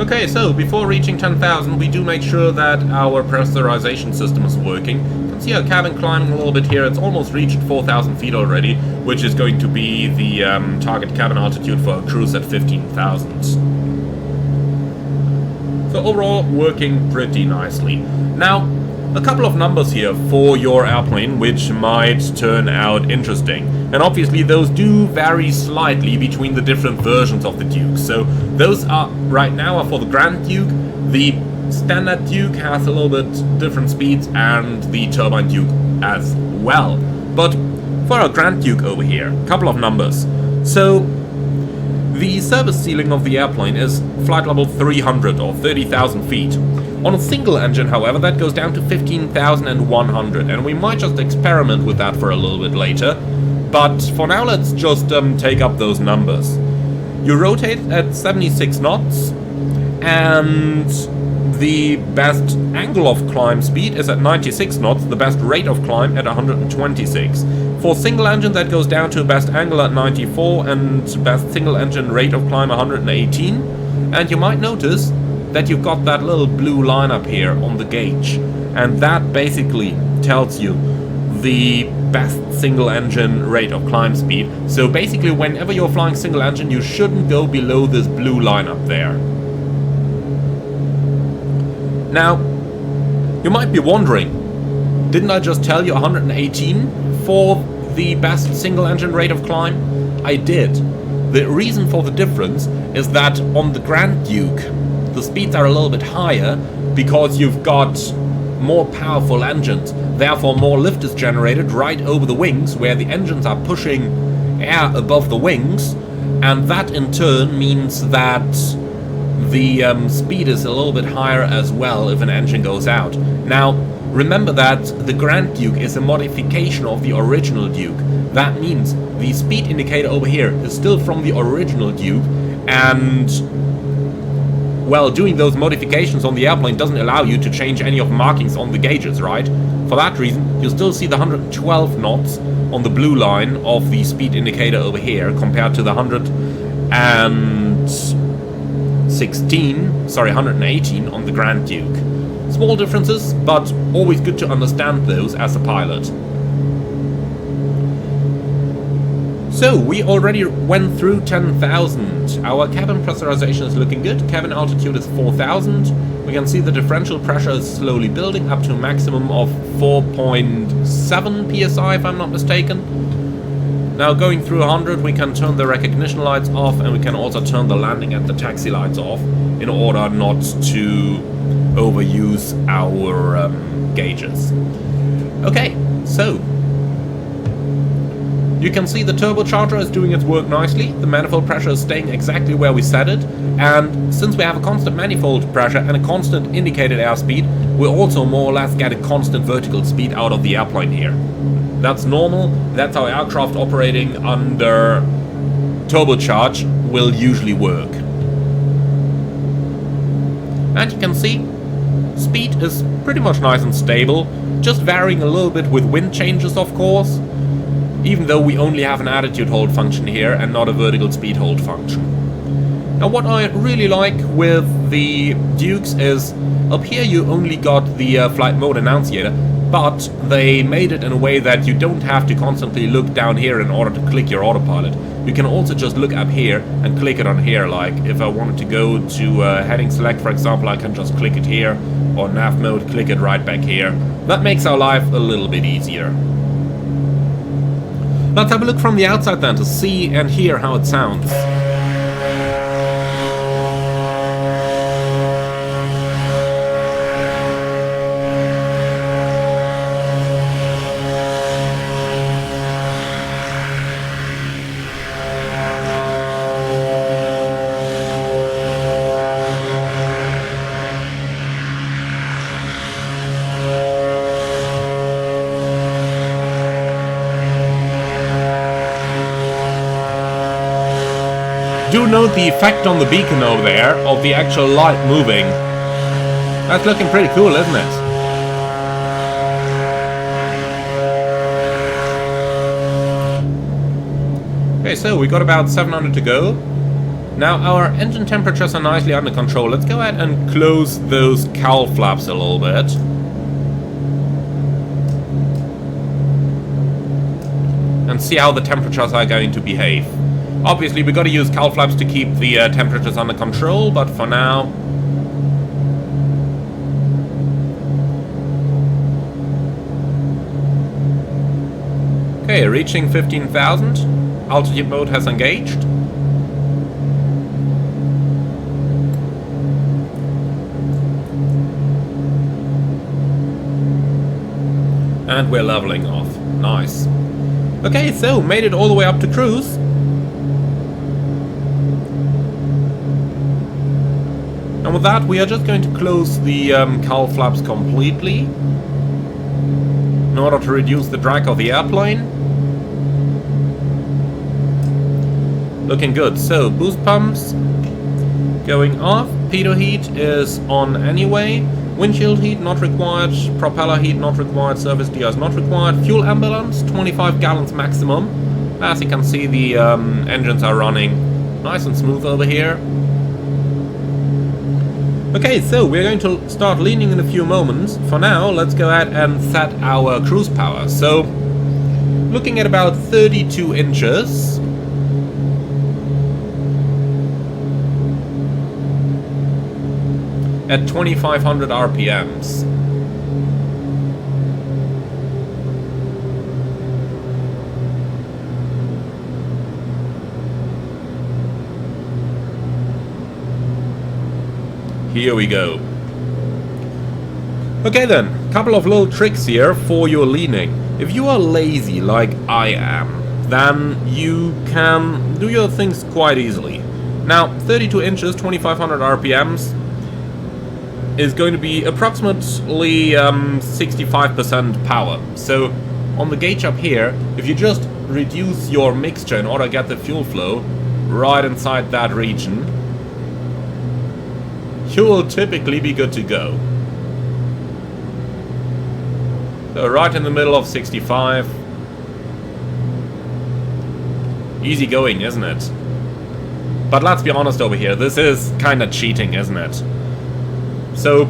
Okay, so before reaching 10,000, we do make sure that our pressurization system is working. You can see our cabin climbing a little bit here. It's almost reached 4,000 feet already, which is going to be the target cabin altitude for a cruise at 15,000. So overall, working pretty nicely. Now, a couple of numbers here for your airplane, which might turn out interesting. And obviously those do vary slightly between the different versions of the Duke. So those are, right now, are for the Grand Duke. The Standard Duke has a little bit different speeds, and the Turbine Duke as well. But for our Grand Duke over here, a couple of numbers. So the service ceiling of the airplane is flight level 300 or 30,000 feet. On a single engine, however, that goes down to 15,100, and we might just experiment with that for a little bit later. But for now, let's just take up those numbers. You rotate at 76 knots, and the best angle of climb speed is at 96 knots, the best rate of climb at 126. For single engine, that goes down to best angle at 94 and best single engine rate of climb 118. And you might notice that you've got that little blue line up here on the gauge. And that basically tells you the best single engine rate of climb speed. So basically, whenever you're flying single engine, you shouldn't go below this blue line up there. Now, you might be wondering, didn't I just tell you 118 for the best single engine rate of climb? I did. The reason for the difference is that on the Grand Duke, the speeds are a little bit higher because you've got more powerful engines. Therefore, more lift is generated right over the wings, where the engines are pushing air above the wings, and that in turn means that the speed is a little bit higher as well if an engine goes out. Now, remember that the Grand Duke is a modification of the original Duke. That means the speed indicator over here is still from the original Duke, and well, doing those modifications on the airplane doesn't allow you to change any of the markings on the gauges, right? For that reason, you still see the 112 knots on the blue line of the speed indicator over here compared to the 118 on the Grand Duke. Small differences, but always good to understand those as a pilot. So, we already went through 10,000. Our cabin pressurization is looking good. Cabin altitude is 4,000. We can see the differential pressure is slowly building up to a maximum of 4.7 psi, if I'm not mistaken. Now, going through 100, we can turn the recognition lights off, and we can also turn the landing and the taxi lights off in order not to overuse our gauges. Okay, so you can see the turbocharger is doing its work nicely, the manifold pressure is staying exactly where we set it, and since we have a constant manifold pressure and a constant indicated airspeed, we also more or less get a constant vertical speed out of the airplane here. That's normal, that's how aircraft operating under turbocharge will usually work. And you can see, speed is pretty much nice and stable, just varying a little bit with wind changes, of course. Even though we only have an attitude hold function here and not a vertical speed hold function. Now, what I really like with the Dukes is, up here you only got the flight mode annunciator, but they made it in a way that you don't have to constantly look down here in order to click your autopilot. You can also just look up here and click it on here, like if I wanted to go to heading select, for example, I can just click it here, or nav mode, click it right back here. That makes our life a little bit easier. Let's have a look from the outside then to see and hear how it sounds. Do note the effect on the beacon over there of the actual light moving. That's looking pretty cool, isn't it? Okay, so we got about 700 to go. Now our engine temperatures are nicely under control. Let's go ahead and close those cowl flaps a little bit. And see how the temperatures are going to behave. Obviously, we got to use cowl flaps to keep the temperatures under control, but for now... Okay, reaching 15,000. Altitude mode has engaged. And we're leveling off. Nice. Okay, so made it all the way up to cruise. And with that, we are just going to close the cowl flaps completely in order to reduce the drag of the airplane. Looking good. So, boost pumps. going off. Pitot heat is on anyway. Windshield heat not required. Propeller heat not required. Surface de-ice not required. Fuel ambulance, 25 gallons maximum. As you can see, the engines are running nice and smooth over here. Okay, so we're going to start leaning in a few moments. For now, let's go ahead and set our cruise power. So, looking at about 32 inches. At 2500 RPMs. Here we go. Okay then, couple of little tricks here for your leaning. If you are lazy like I am, then you can do your things quite easily. Now, 32 inches, 2500 RPMs is going to be approximately 65% power. So on the gauge up here, if you just reduce your mixture in order to get the fuel flow right inside that region, you will typically be good to go. So right in the middle of 65. Easy going, isn't it? But let's be honest over here, this is kinda cheating, isn't it? So,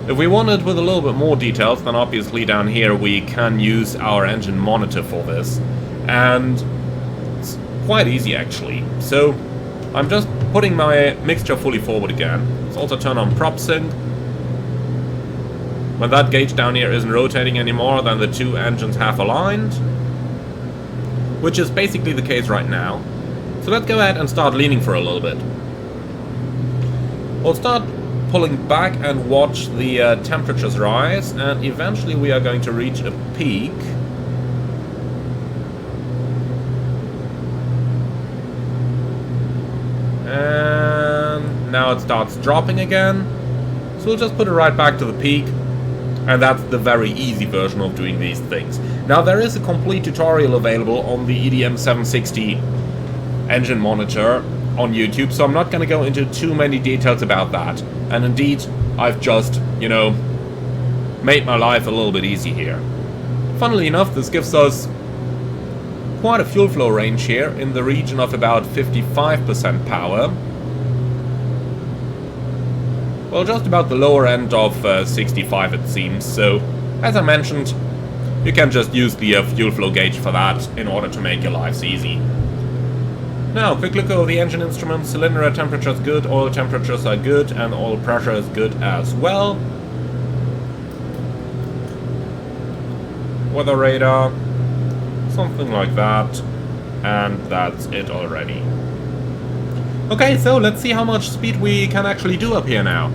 if we wanted with a little bit more details, then obviously down here we can use our engine monitor for this. And it's quite easy actually. So, I'm just putting my mixture fully forward again. Let's also turn on prop sync. When that gauge down here isn't rotating anymore, then the two engines have aligned. Which is basically the case right now. So let's go ahead and start leaning for a little bit. We'll start pulling back and watch the temperatures rise, and eventually we are going to reach a peak. And now it starts dropping again. So we'll just put it right back to the peak. And that's the very easy version of doing these things. Now there is a complete tutorial available on the EDM 760 engine monitor on YouTube, so I'm not going to go into too many details about that. And indeed, I've just, you know, made my life a little bit easy here. Funnily enough, this gives us quite a fuel flow range here in the region of about 55% power. Well, just about the lower end of 65 it seems, so as I mentioned, you can just use the fuel flow gauge for that in order to make your lives easy. Now, quick look over the engine instruments. Cylinder temperature is good, oil temperatures are good, and oil pressure is good as well. Weather radar, something like that, and that's it already. Okay, so let's see how much speed we can actually do up here now.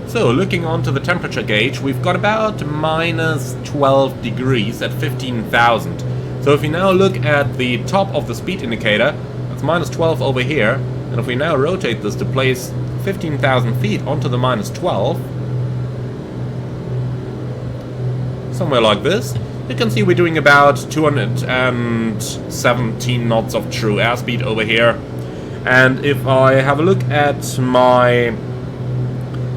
So, looking onto the temperature gauge, we've got about minus 12 degrees at 15,000. So if we now look at the top of the speed indicator, that's minus 12 over here, and if we now rotate this to place 15,000 feet onto the minus 12, somewhere like this, you can see we're doing about 217 knots of true airspeed over here. And if I have a look at my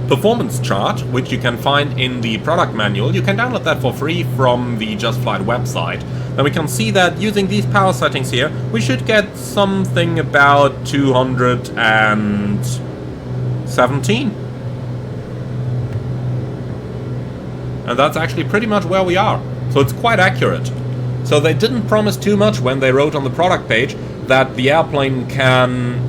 performance chart, which you can find in the product manual, you can download that for free from the Just Flight website. And we can see that using these power settings here, we should get something about 217. And that's actually pretty much where we are. So it's quite accurate. So they didn't promise too much when they wrote on the product page that the airplane can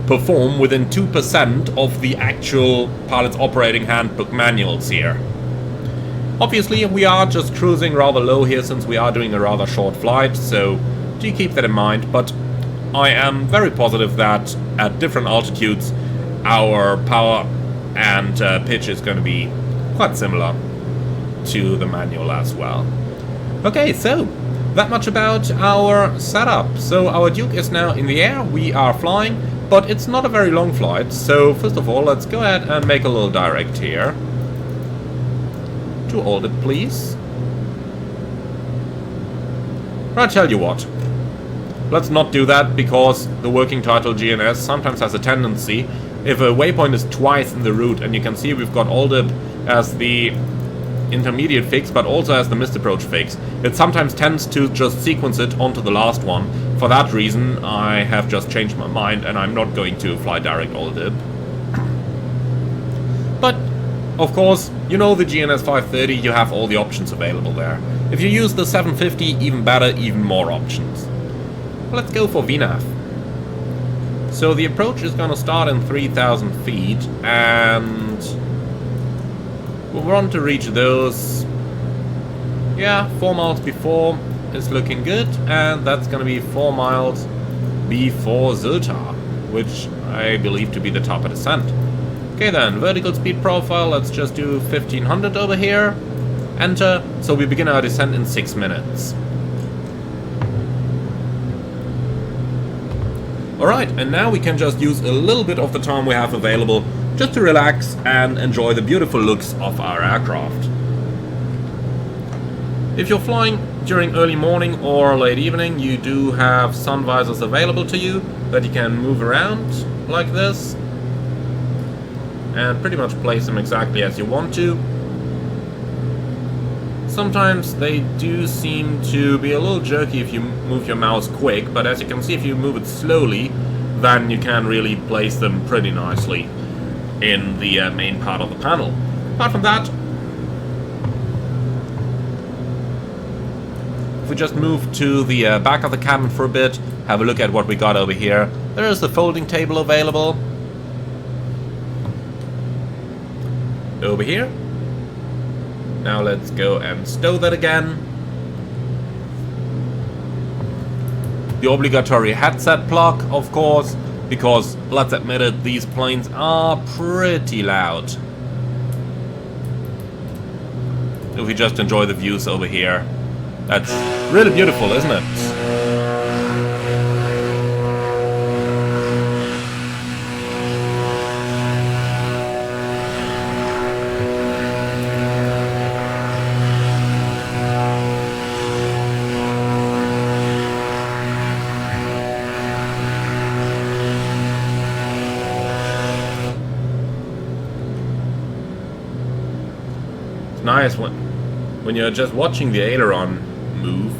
perform within 2% of the actual pilot's operating handbook manuals here. Obviously, we are just cruising rather low here since we are doing a rather short flight, so do keep that in mind, but I am very positive that at different altitudes our power and pitch is going to be quite similar to the manual as well. Okay, so that much about our setup. So our Duke is now in the air, we are flying, but it's not a very long flight, so first of all let's go ahead and make a little direct here. To hold it, please. I tell you what, let's not do that, because the working title GNS sometimes has a tendency, if a waypoint is twice in the route, and you can see we've got ALDIP as the intermediate fix, but also as the missed approach fix, it sometimes tends to just sequence it onto the last one. For that reason, I have just changed my mind, and I'm not going to fly direct ALDIP. But, of course, you know the GNS 530, you have all the options available there. If you use the 750, even better, even more options. Let's go for VNAV. So the approach is gonna start in 3,000 feet, and we want to reach those, yeah, 4 miles before is looking good, and that's gonna be 4 miles before Ziltar, which I believe to be the top of descent. Okay then, vertical speed profile, let's just do 1500 over here, enter, so we begin our descent in 6 minutes. Alright, and now we can just use a little bit of the time we have available just to relax and enjoy the beautiful looks of our aircraft. If you're flying during early morning or late evening, you do have sun visors available to you that you can move around like this and pretty much place them exactly as you want to. Sometimes they do seem to be a little jerky if you move your mouse quick, but as you can see, if you move it slowly, then you can really place them pretty nicely in the main part of the panel. Apart from that, if we just move to the back of the cabin for a bit, have a look at what we got over here. There is the folding table available. Over here. Now let's go and stow that again. The obligatory headset plug, of course, because let's admit it, these planes are pretty loud. If we just enjoy the views over here. That's really beautiful, isn't it? Nice when you're just watching the aileron move,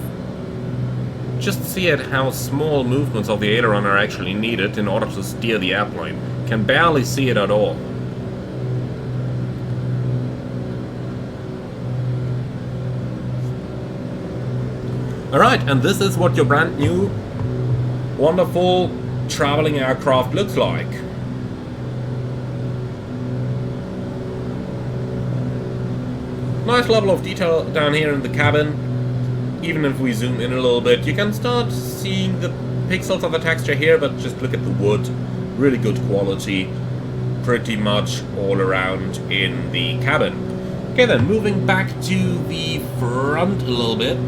just see at how small movements of the aileron are actually needed in order to steer the airplane. Can barely see it at all. Alright, and this is what your brand new, wonderful traveling aircraft looks like. Nice level of detail down here in the cabin. Even if we zoom in a little bit, you can start seeing the pixels of the texture here, but just look at the wood. Really good quality, pretty much all around in the cabin. Okay then, moving back to the front a little bit.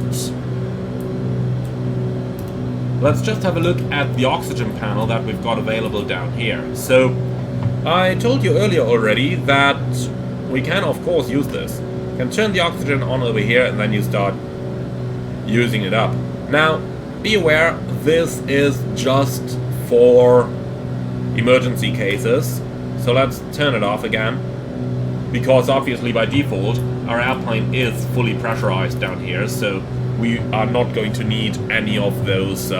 Let's just have a look at the oxygen panel that we've got available down here. So, I told you earlier already that we can of course use this. You can turn the oxygen on over here and then you start using it up. Now, be aware, this is just for emergency cases. So let's turn it off again. Because obviously by default, our airplane is fully pressurized down here, so we are not going to need any of those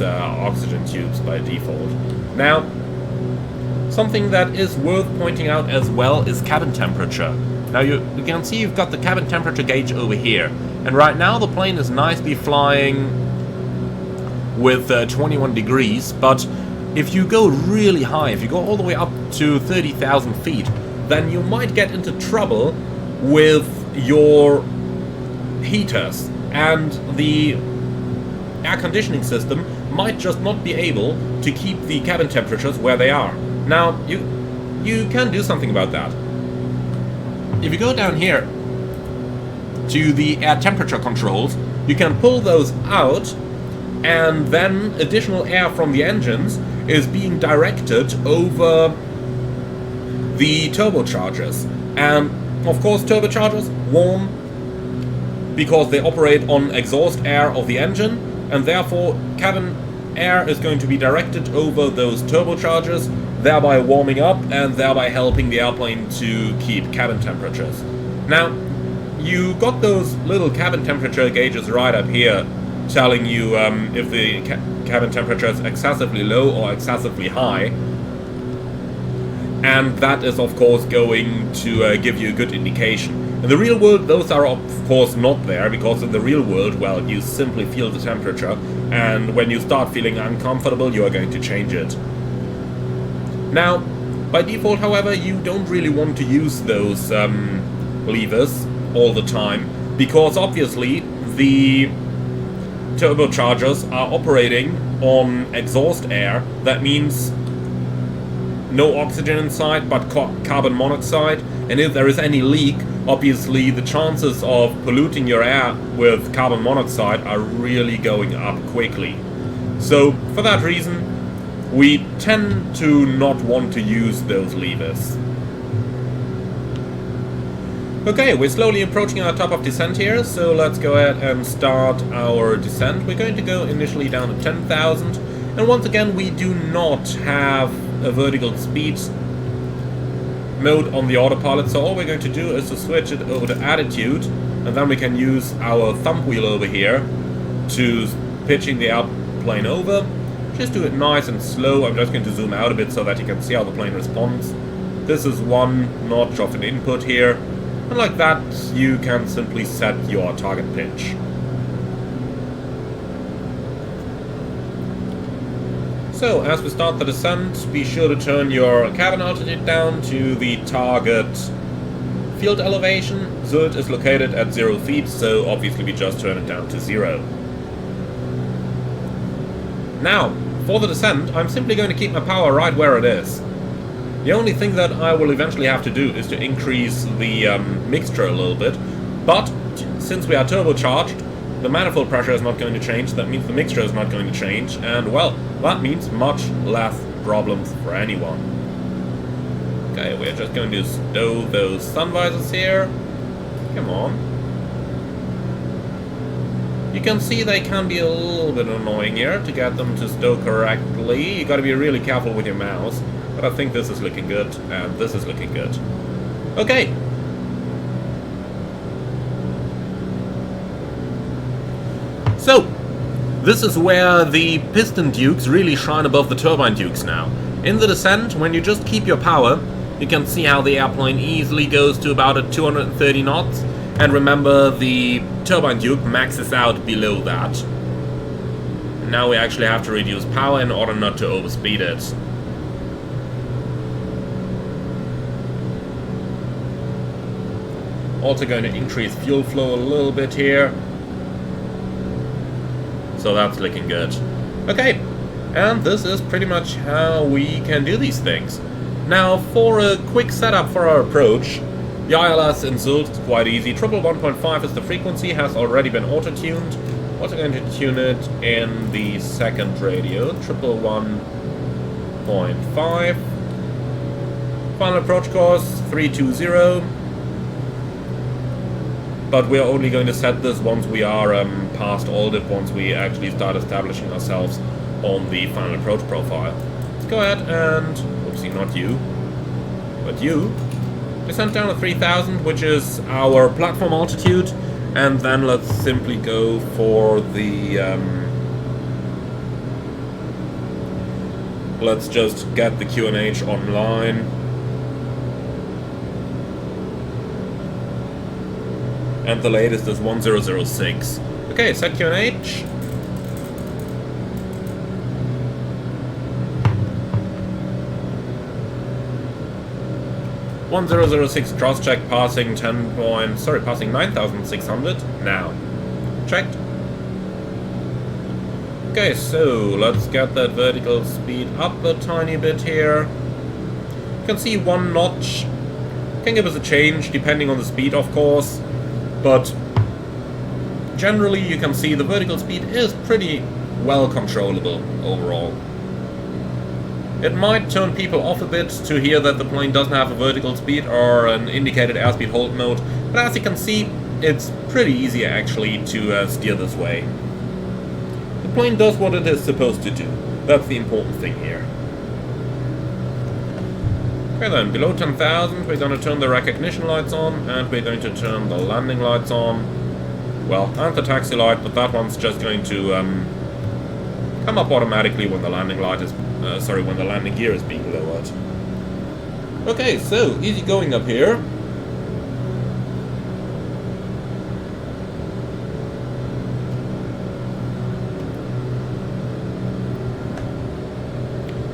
oxygen tubes by default. Now, something that is worth pointing out as well is cabin temperature. Now you can see you've got the cabin temperature gauge over here, and right now the plane is nicely flying with 21 degrees, but if you go really high, if you go all the way up to 30,000 feet, then you might get into trouble with your heaters, and the air conditioning system might just not be able to keep the cabin temperatures where they are. Now, you can do something about that. If you go down here to the air temperature controls, you can pull those out, and then additional air from the engines is being directed over the turbochargers. And of course turbochargers warm because they operate on exhaust air of the engine, and therefore cabin air is going to be directed over those turbochargers, thereby warming up and thereby helping the airplane to keep cabin temperatures. Now, you got those little cabin temperature gauges right up here telling you if the cabin temperature is excessively low or excessively high, and that is of course going to give you a good indication. In the real world, those are of course not there, because in the real world, well, you simply feel the temperature, and when you start feeling uncomfortable, you are going to change it. Now, by default, however, you don't really want to use those levers all the time, because obviously the turbochargers are operating on exhaust air. That means no oxygen inside, but carbon monoxide, and if there is any leak, obviously the chances of polluting your air with carbon monoxide are really going up quickly. So for that reason, we tend to not want to use those levers. Okay, we're slowly approaching our top of descent here, so let's go ahead and start our descent. We're going to go initially down to 10,000, and once again we do not have a vertical speed mode on the autopilot, so all we're going to do is to switch it over to attitude, and then we can use our thumb wheel over here to pitching the airplane over. Just do it nice and slow. I'm just going to zoom out a bit so that you can see how the plane responds. This is 1 notch of an input here, and like that you can simply set your target pitch. So, as we start the descent, be sure to turn your cabin altitude down to the target field elevation. Zult is located at 0 feet, so obviously we just turn it down to 0. Now, for the descent, I'm simply going to keep my power right where it is. The only thing that I will eventually have to do is to increase the mixture a little bit, but since we are turbocharged, the manifold pressure is not going to change. That means the mixture is not going to change, and well, that means much less problems for anyone. Okay, we're just going to stow those sun visors here. Come on. You can see they can be a little bit annoying here to get them to stow correctly. You gotta be really careful with your mouse, but I think this is looking good, and this is looking good. Okay. So, this is where the piston dukes really shine above the turbine dukes now. In the descent, when you just keep your power, you can see how the airplane easily goes to about 230 knots. And remember, the turbine duke maxes out below that. Now we actually have to reduce power in order not to overspeed it. Also going to increase fuel flow a little bit here. So that's looking good. Okay, and this is pretty much how we can do these things. Now, for a quick setup for our approach, the ILS in Zult is quite easy. 111.5 is the frequency, has already been auto-tuned. Also going to tune it in the second radio, 111.5. Final approach course, 320. But we're only going to set this once we are past Aldip, once we actually start establishing ourselves on the final approach profile. Let's go ahead and, oopsie, not you, but you, descend down to 3000, which is our platform altitude, and then let's simply go for the, let's just get the QNH online. And the latest is 1006. Okay, set QNH. .1006 cross check, passing passing 9600 now. Checked. Okay, so let's get that vertical speed up a tiny bit here. You can see 1 notch. Can give us a change depending on the speed, of course. But generally you can see the vertical speed is pretty well controllable overall. It might turn people off a bit to hear that the plane doesn't have a vertical speed or an indicated airspeed hold mode, but as you can see, it's pretty easy actually to steer this way. The plane does what it is supposed to do. That's the important thing here. Okay then, below 10,000 we're going to turn the recognition lights on, and we're going to turn the landing lights on. Well, and the taxi light, but that one's just going to come up automatically when the landing light is, when the landing gear is being lowered. Okay, so easy going up here.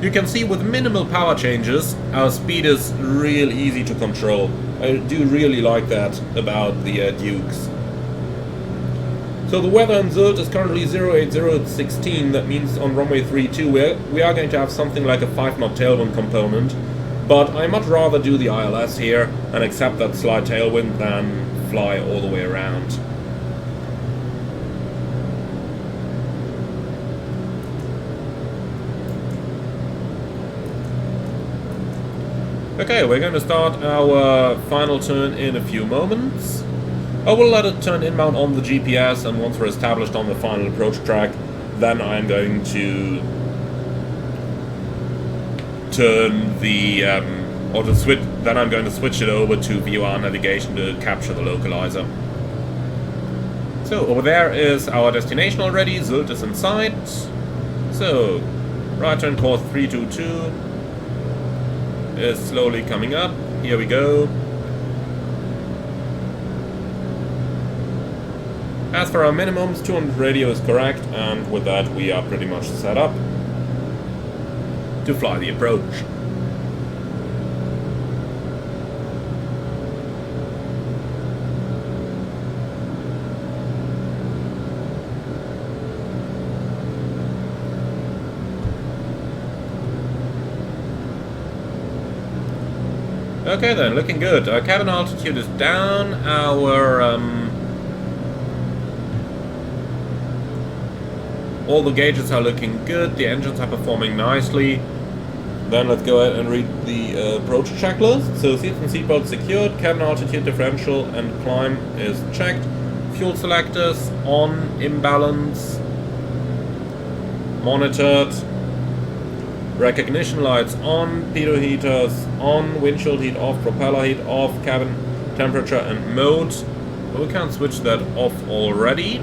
You can see with minimal power changes, our speed is real easy to control. I do really like that about the Dukes. So the weather in Sylt is currently 08016, that means on runway 32 we are going to have something like a 5-knot tailwind component, but I much rather do the ILS here and accept that slight tailwind than fly all the way around. Okay, we're going to start our final turn in a few moments. I will let it turn inbound on the GPS, and once we're established on the final approach track, then I'm going to turn the, then I'm going to switch it over to VR navigation to capture the localizer. So, over there is our destination already, Sylt is in sight. So, right turn course 322 is slowly coming up, here we go. As for our minimums, 200 radio is correct, and with that we are pretty much set up to fly the approach. Okay then, looking good. Our cabin altitude is down, our all the gauges are looking good, the engines are performing nicely. Then let's go ahead and read the approach checklist. So seats and seatbelts secured, cabin altitude differential and climb is checked. Fuel selectors on, imbalance, monitored. Recognition lights on, pitot heaters on, windshield heat off, propeller heat off, cabin temperature and mode. But we can't switch that off already.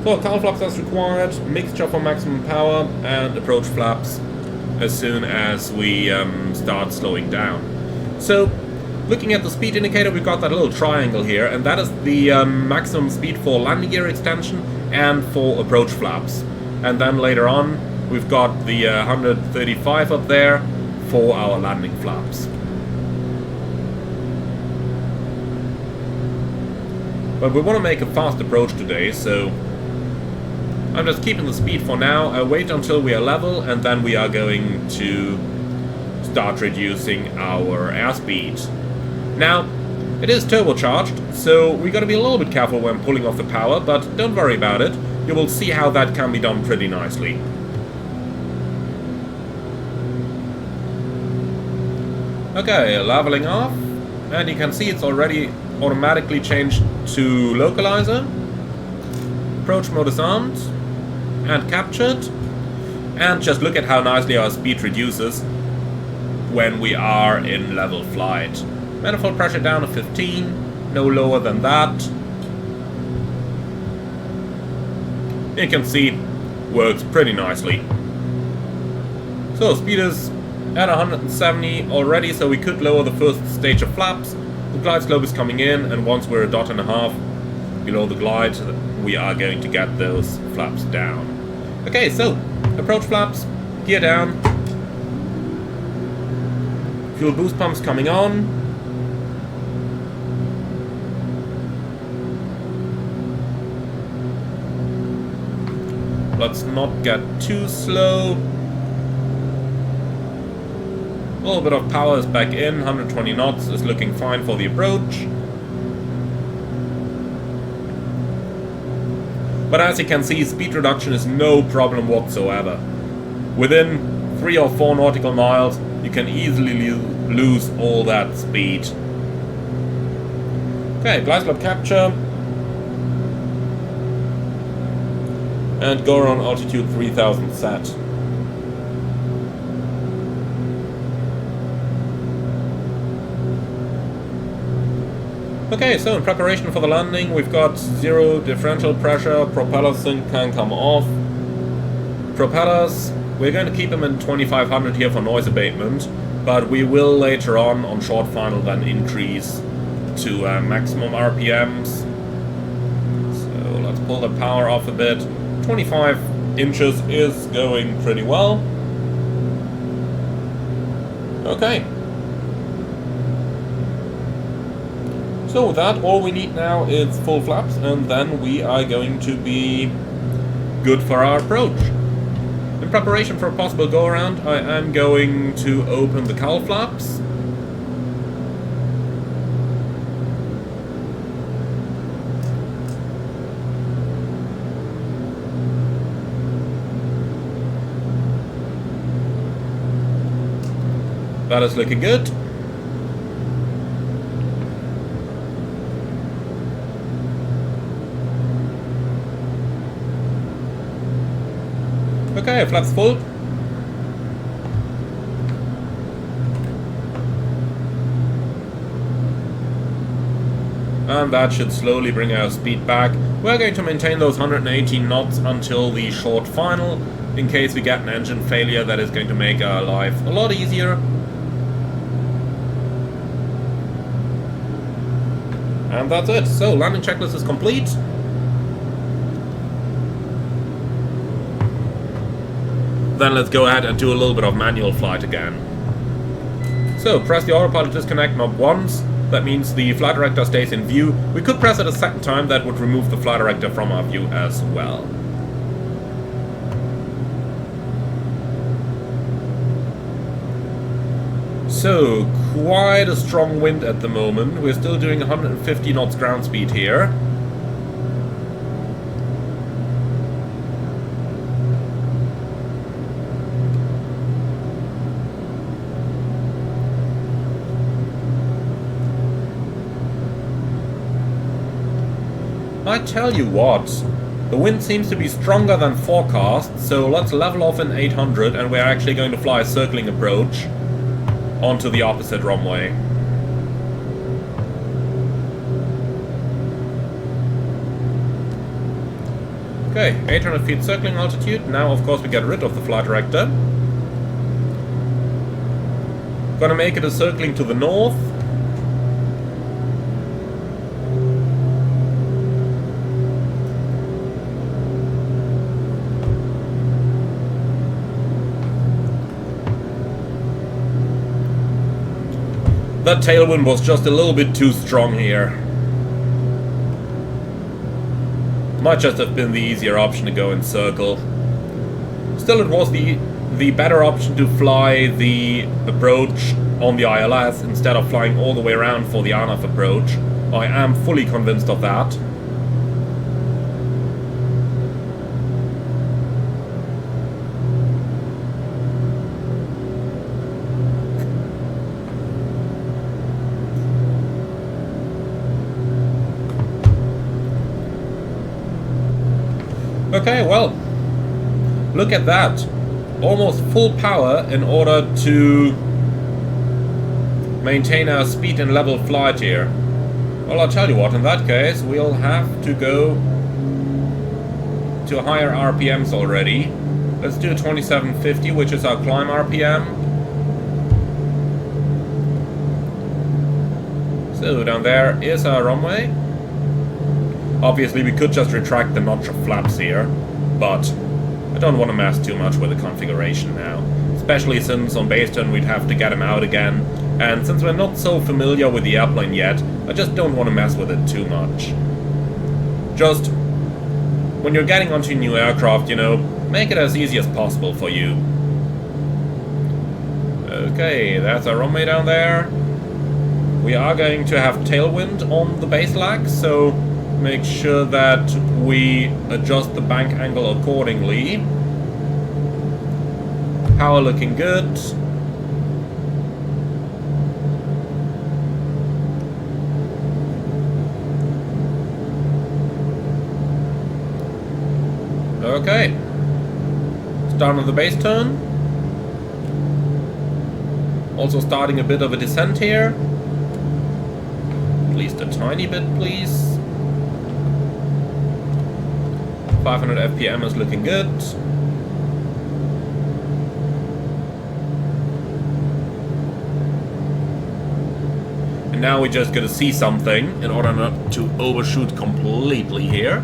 So, cowl flaps as required, mixture for maximum power, and approach flaps as soon as we start slowing down. So, looking at the speed indicator, we've got that little triangle here, and that is the maximum speed for landing gear extension and for approach flaps. And then later on, we've got the 135 up there for our landing flaps. But we want to make a fast approach today, so I'm just keeping the speed for now. I wait until we are level, and then we are going to start reducing our airspeed. Now, it is turbocharged, so we got to be a little bit careful when pulling off the power, but don't worry about it. You will see how that can be done pretty nicely. Okay, leveling off, and you can see it's already automatically changed to localizer. Approach mode is armed and captured, and just look at how nicely our speed reduces when we are in level flight. Manifold pressure down to 15, no lower than that. You can see works pretty nicely. So speed is at 170 already, so we could lower the first stage of flaps. The glide slope is coming in, and once we're a dot and a half below the glide, we are going to get those flaps down. Okay, so approach flaps, gear down, fuel boost pumps coming on. Let's not get too slow. A little bit of power is back in, 120 knots is looking fine for the approach. But as you can see, speed reduction is no problem whatsoever. Within 3 or 4 nautical miles, you can easily lose all that speed. Okay, glide slope capture. And go around altitude 3000 set. Okay, so in preparation for the landing, we've got 0 differential pressure, propeller sync can come off. Propellers, we're going to keep them in 2500 here for noise abatement, but we will later on short final then increase to maximum RPMs. So let's pull the power off a bit. 25 inches is going pretty well. Okay. So with that, all we need now is full flaps, and then we are going to be good for our approach. In preparation for a possible go-around, I am going to open the cowl flaps. That is looking good. Okay, flaps full. And that should slowly bring our speed back. We're going to maintain those 118 knots until the short final, in case we get an engine failure that is going to make our life a lot easier. And that's it. So, landing checklist is complete. Then let's go ahead and do a little bit of manual flight again. So, press the autopilot disconnect knob once. That means the flight director stays in view. We could press it a second time, that would remove the flight director from our view as well. So, quite a strong wind at the moment. We're still doing 150 knots ground speed here. I tell you what, the wind seems to be stronger than forecast, so let's level off in 800 and we're actually going to fly a circling approach onto the opposite runway. Okay, 800 feet circling altitude. Now of course we get rid of the flight director. Gonna make it a circling to the north. That tailwind was just a little bit too strong here. Might just have been the easier option to go in circle. Still, it was the better option to fly the approach on the ILS instead of flying all the way around for the RNAV approach. I am fully convinced of that. Okay, well, look at that. Almost full power in order to maintain our speed and level flight here. Well, I'll tell you what, in that case, we'll have to go to higher RPMs already. Let's do 2750, which is our climb RPM. So, down there is our runway. Obviously, we could just retract the notch of flaps here, but I don't want to mess too much with the configuration now. Especially since on base turn we'd have to get him out again, and since we're not so familiar with the airplane yet, I just don't want to mess with it too much. Just, when you're getting onto a new aircraft, you know, make it as easy as possible for you. Okay, that's our runway down there. We are going to have tailwind on the base lag, so make sure that we adjust the bank angle accordingly. Power looking good. Okay. Start on the base turn. Also starting a bit of a descent here. At least a tiny bit, please. 500 FPM is looking good. And now we just gotta see something in order not to overshoot completely here.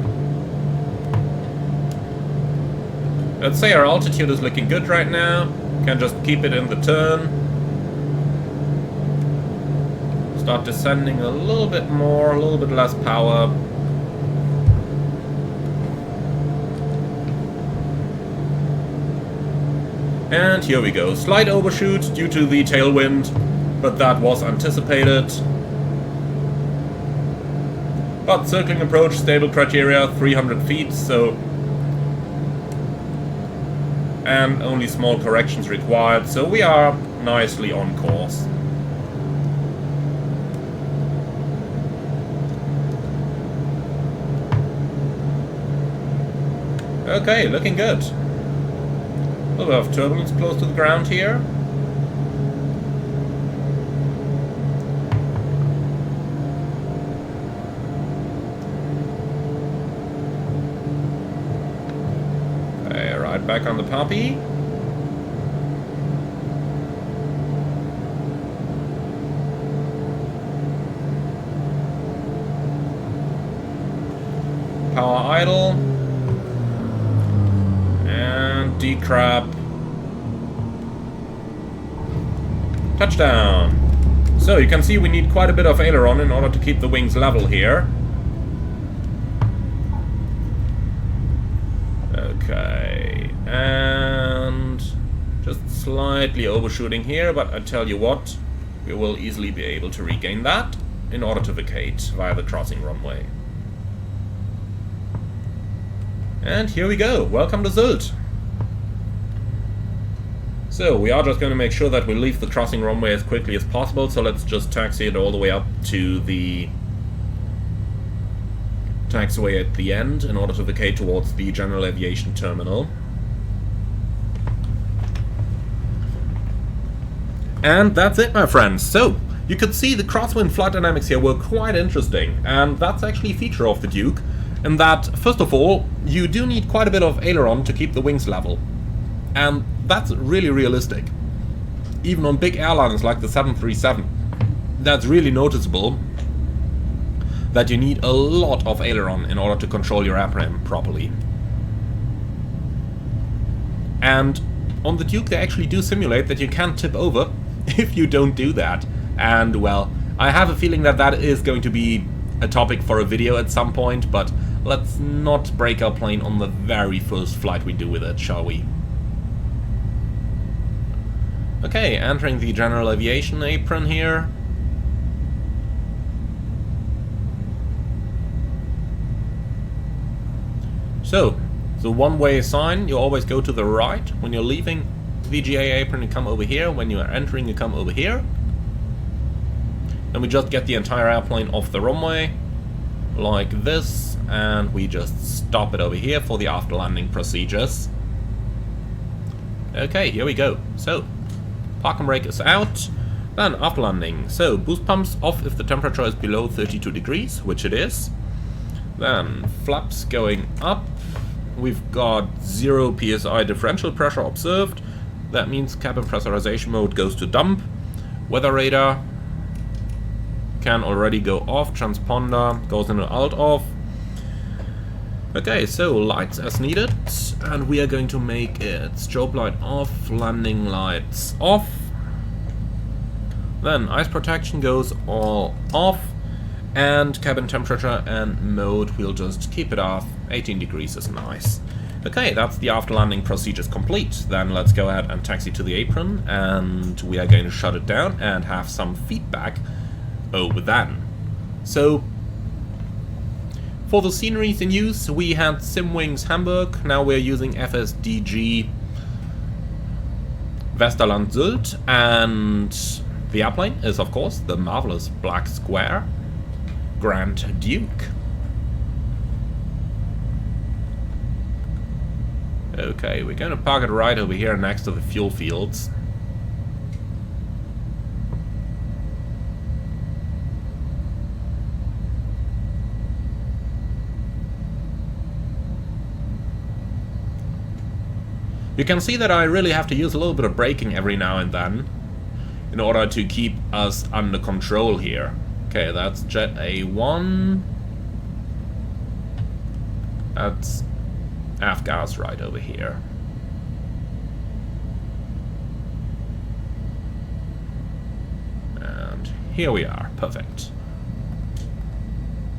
Let's say our altitude is looking good right now. Can just keep it in the turn. Start descending a little bit more, a little bit less power. And here we go. Slight overshoot due to the tailwind, but that was anticipated. But circling approach, stable criteria, 300 feet, so... and only small corrections required, so we are nicely on course. Okay, looking good. A little bit of turbulence close to the ground here. Okay, right back on the puppy. Power idle. And decrab. Touchdown. So you can see we need quite a bit of aileron in order to keep the wings level here. Okay, and just slightly overshooting here, but I tell you what, we will easily be able to regain that in order to vacate via the crossing runway. And here we go, welcome to Sylt. So we are just going to make sure that we leave the crossing runway as quickly as possible, so let's just taxi it all the way up to the taxiway at the end in order to vacate towards the general aviation terminal. And that's it, my friends. So you could see the crosswind flight dynamics here were quite interesting, and that's actually a feature of the Duke, in that, first of all, you do need quite a bit of aileron to keep the wings level. And that's really realistic. Even on big airliners like the 737, that's really noticeable that you need a lot of aileron in order to control your airplane properly. And on the Duke they actually do simulate that you can tip over if you don't do that. And well, I have a feeling that that is going to be a topic for a video at some point, but let's not break our plane on the very first flight we do with it, shall we? Okay, entering the general aviation apron here. So, the one-way sign, you always go to the right. When you're leaving the GA apron, you come over here. When you are entering, you come over here. And we just get the entire airplane off the runway, like this, and we just stop it over here for the after landing procedures. Okay, here we go. So, park and brake is out. Then after landing, so boost pumps off if the temperature is below 32 degrees, which it is. Then flaps going up. We've got 0 psi differential pressure observed. That means cabin pressurization mode goes to dump. Weather radar can already go off. Transponder goes into alt off. Okay, so lights as needed, and we are going to make it strobe light off, landing lights off. Then ice protection goes all off, and cabin temperature and mode we'll just keep it off. 18 degrees is nice. Okay, that's the after landing procedures complete. Then let's go ahead and taxi to the apron, and we are going to shut it down and have some feedback over then. So, for the sceneries in use, we had SimWings Hamburg, now we're using FSDG Westerland Sylt, and the airplane is of course the marvelous black square Grand Duke. Okay, we're gonna park it right over here next to the fuel fields. You can see that I really have to use a little bit of braking every now and then in order to keep us under control here. Okay, that's Jet A1. That's F-gas right over here. And here we are. Perfect.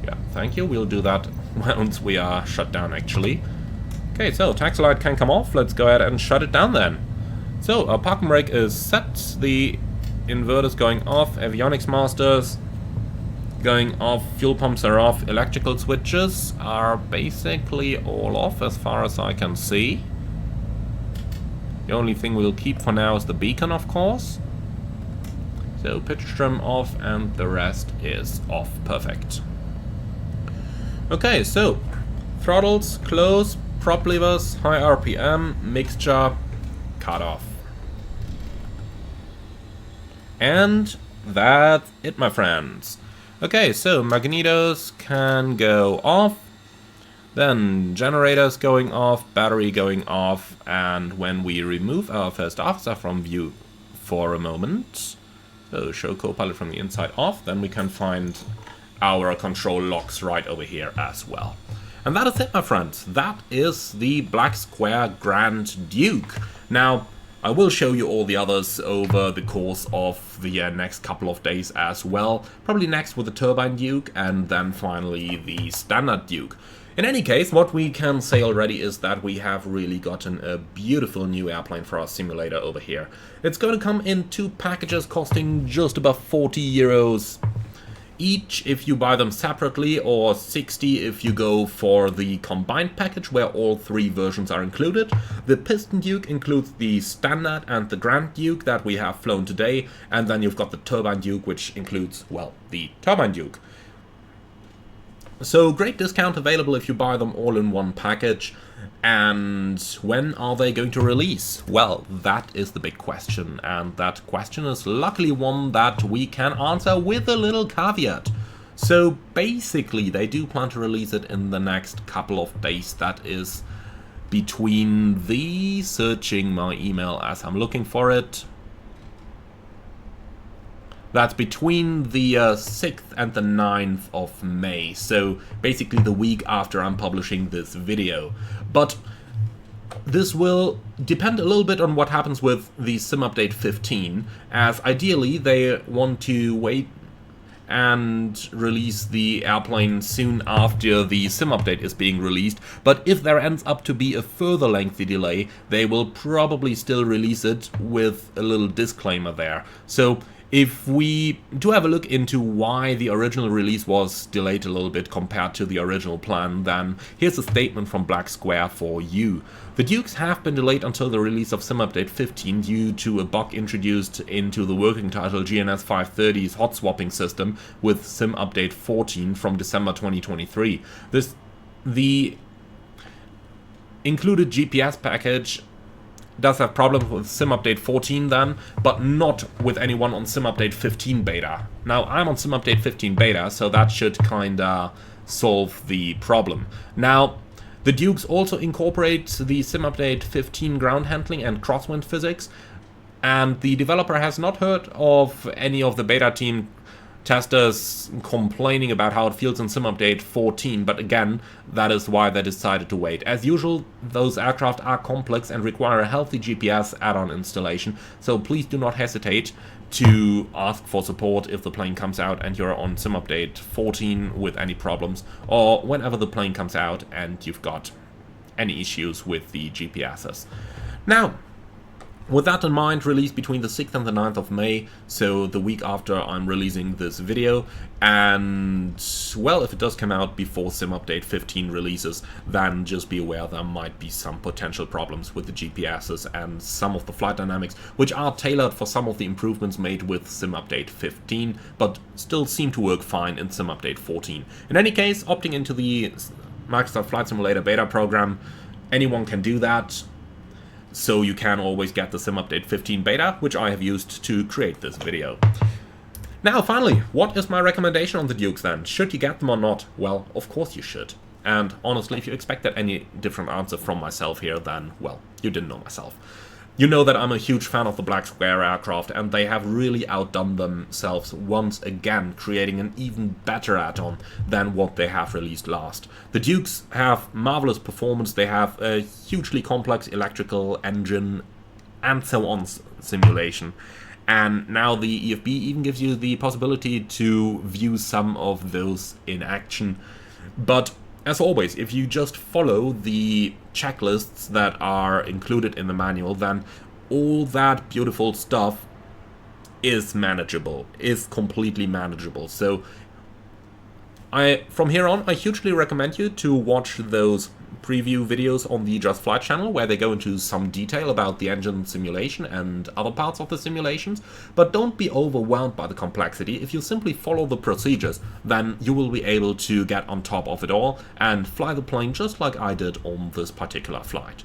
Yeah, thank you. We'll do that once we are shut down, actually. Okay, so taxi light can come off. Let's go ahead and shut it down then. So, our parking brake is set. The inverter's going off. Avionics masters going off. Fuel pumps are off. Electrical switches are basically all off as far as I can see. The only thing we'll keep for now is the beacon, of course. So, pitch trim off and the rest is off. Perfect. Okay, so throttles close. Prop levers, high RPM, mixture, cut off. And that's it, my friends. Okay, so magnetos can go off, then generators going off, battery going off, and when we remove our first officer from view for a moment, so show copilot from the inside off, then we can find our control locks right over here as well. And that is it, my friends. That is the Black Square Grand Duke. Now, I will show you all the others over the course of the next couple of days as well. Probably next with the Turbine Duke and then finally the Standard Duke. In any case, what we can say already is that we have really gotten a beautiful new airplane for our simulator over here. It's going to come in 2 packages costing just about 40 euros. Each if you buy them separately, or 60 if you go for the combined package where all 3 versions are included. The Piston Duke includes the Standard and the Grand Duke that we have flown today, and then you've got the Turbine Duke, which includes, well, the Turbine Duke. So great discount available if you buy them all in one package. And when are they going to release? Well, that is the big question, and that question is luckily one that we can answer with a little caveat. So basically they do plan to release it in the next couple of days. That is between the, searching my email as I'm looking for it, that's between the 6th and the 9th of May, so basically the week after I'm publishing this video. But this will depend a little bit on what happens with the Sim Update 15, as ideally they want to wait and release the airplane soon after the Sim Update is being released. But if there ends up to be a further lengthy delay, they will probably still release it with a little disclaimer there. So if we do have a look into why the original release was delayed a little bit compared to the original plan, then here's a statement from Black Square for you. The Dukes have been delayed until the release of Sim Update 15 due to a bug introduced into the working title GNS 530's hot swapping system with Sim Update 14 from December 2023. The included GPS package does have problems with Sim Update 14 then, but not with anyone on Sim Update 15 beta. Now, I'm on Sim Update 15 beta, so that should kinda solve the problem. Now, the Dukes also incorporate the Sim Update 15 ground handling and crosswind physics, and the developer has not heard of any of the beta team testers complaining about how it feels in Sim Update 14, but again, that is why they decided to wait. As usual, those aircraft are complex and require a healthy GPS add-on installation, so please do not hesitate to ask for support if the plane comes out and you're on Sim Update 14 with any problems, or whenever the plane comes out and you've got any issues with the GPSs. Now, with that in mind, release between the 6th and the 9th of May, so the week after I'm releasing this video, and, well, if it does come out before Sim Update 15 releases, then just be aware there might be some potential problems with the GPSs and some of the flight dynamics, which are tailored for some of the improvements made with Sim Update 15, but still seem to work fine in Sim Update 14. In any case, opting into the Microsoft Flight Simulator beta program anyone can do that, so you can always get the Sim Update 15 beta, which I have used to create this video. Now, finally, what is my recommendation on the Dukes then? Should you get them or not? Well, of course you should. And honestly, if you expected any different answer from myself here, then, well, you didn't know myself. You know that I'm a huge fan of the Black Square aircraft, and they have really outdone themselves once again, creating an even better add-on than what they have released last. The Dukes have marvelous performance, they have a hugely complex electrical engine, and so on simulation. And now the EFB even gives you the possibility to view some of those in action. But as always, if you just follow the checklists that are included in the manual, then all that beautiful stuff is manageable, is completely manageable. So from here on, I hugely recommend you to watch those preview videos on the Just Flight channel, where they go into some detail about the engine simulation and other parts of the simulations, but don't be overwhelmed by the complexity. If you simply follow the procedures, then you will be able to get on top of it all and fly the plane just like I did on this particular flight.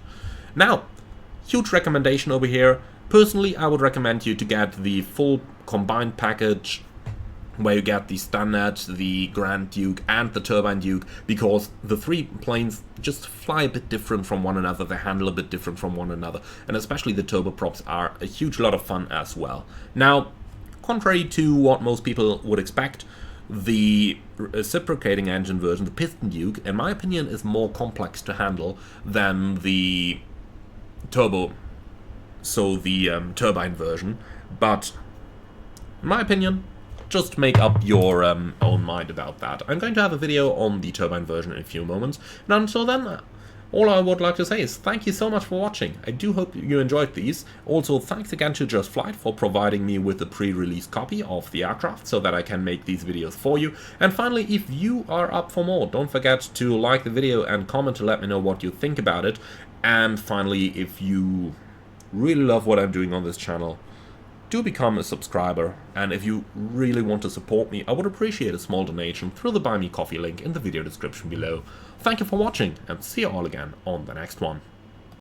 Now, huge recommendation over here. Personally, I would recommend you to get the full combined package, where you get the Standard, the Grand Duke, and the Turbine Duke, because the three planes just fly a bit different from one another, they handle a bit different from one another, and especially the turboprops are a huge lot of fun as well. Now, contrary to what most people would expect, the reciprocating engine version, the Piston Duke, in my opinion, is more complex to handle than the turbo, so the turbine version, but in my opinion, just make up your own mind about that. I'm going to have a video on the turbine version in a few moments, and until then, all I would like to say is thank you so much for watching. I do hope you enjoyed these. Also, thanks again to Just Flight for providing me with a pre-release copy of the aircraft so that I can make these videos for you. And finally, if you are up for more, don't forget to like the video and comment to let me know what you think about it. And finally, if you really love what I'm doing on this channel, do become a subscriber, and if you really want to support me, I would appreciate a small donation through the Buy Me Coffee link in the video description below. Thank you for watching, and see you all again on the next one.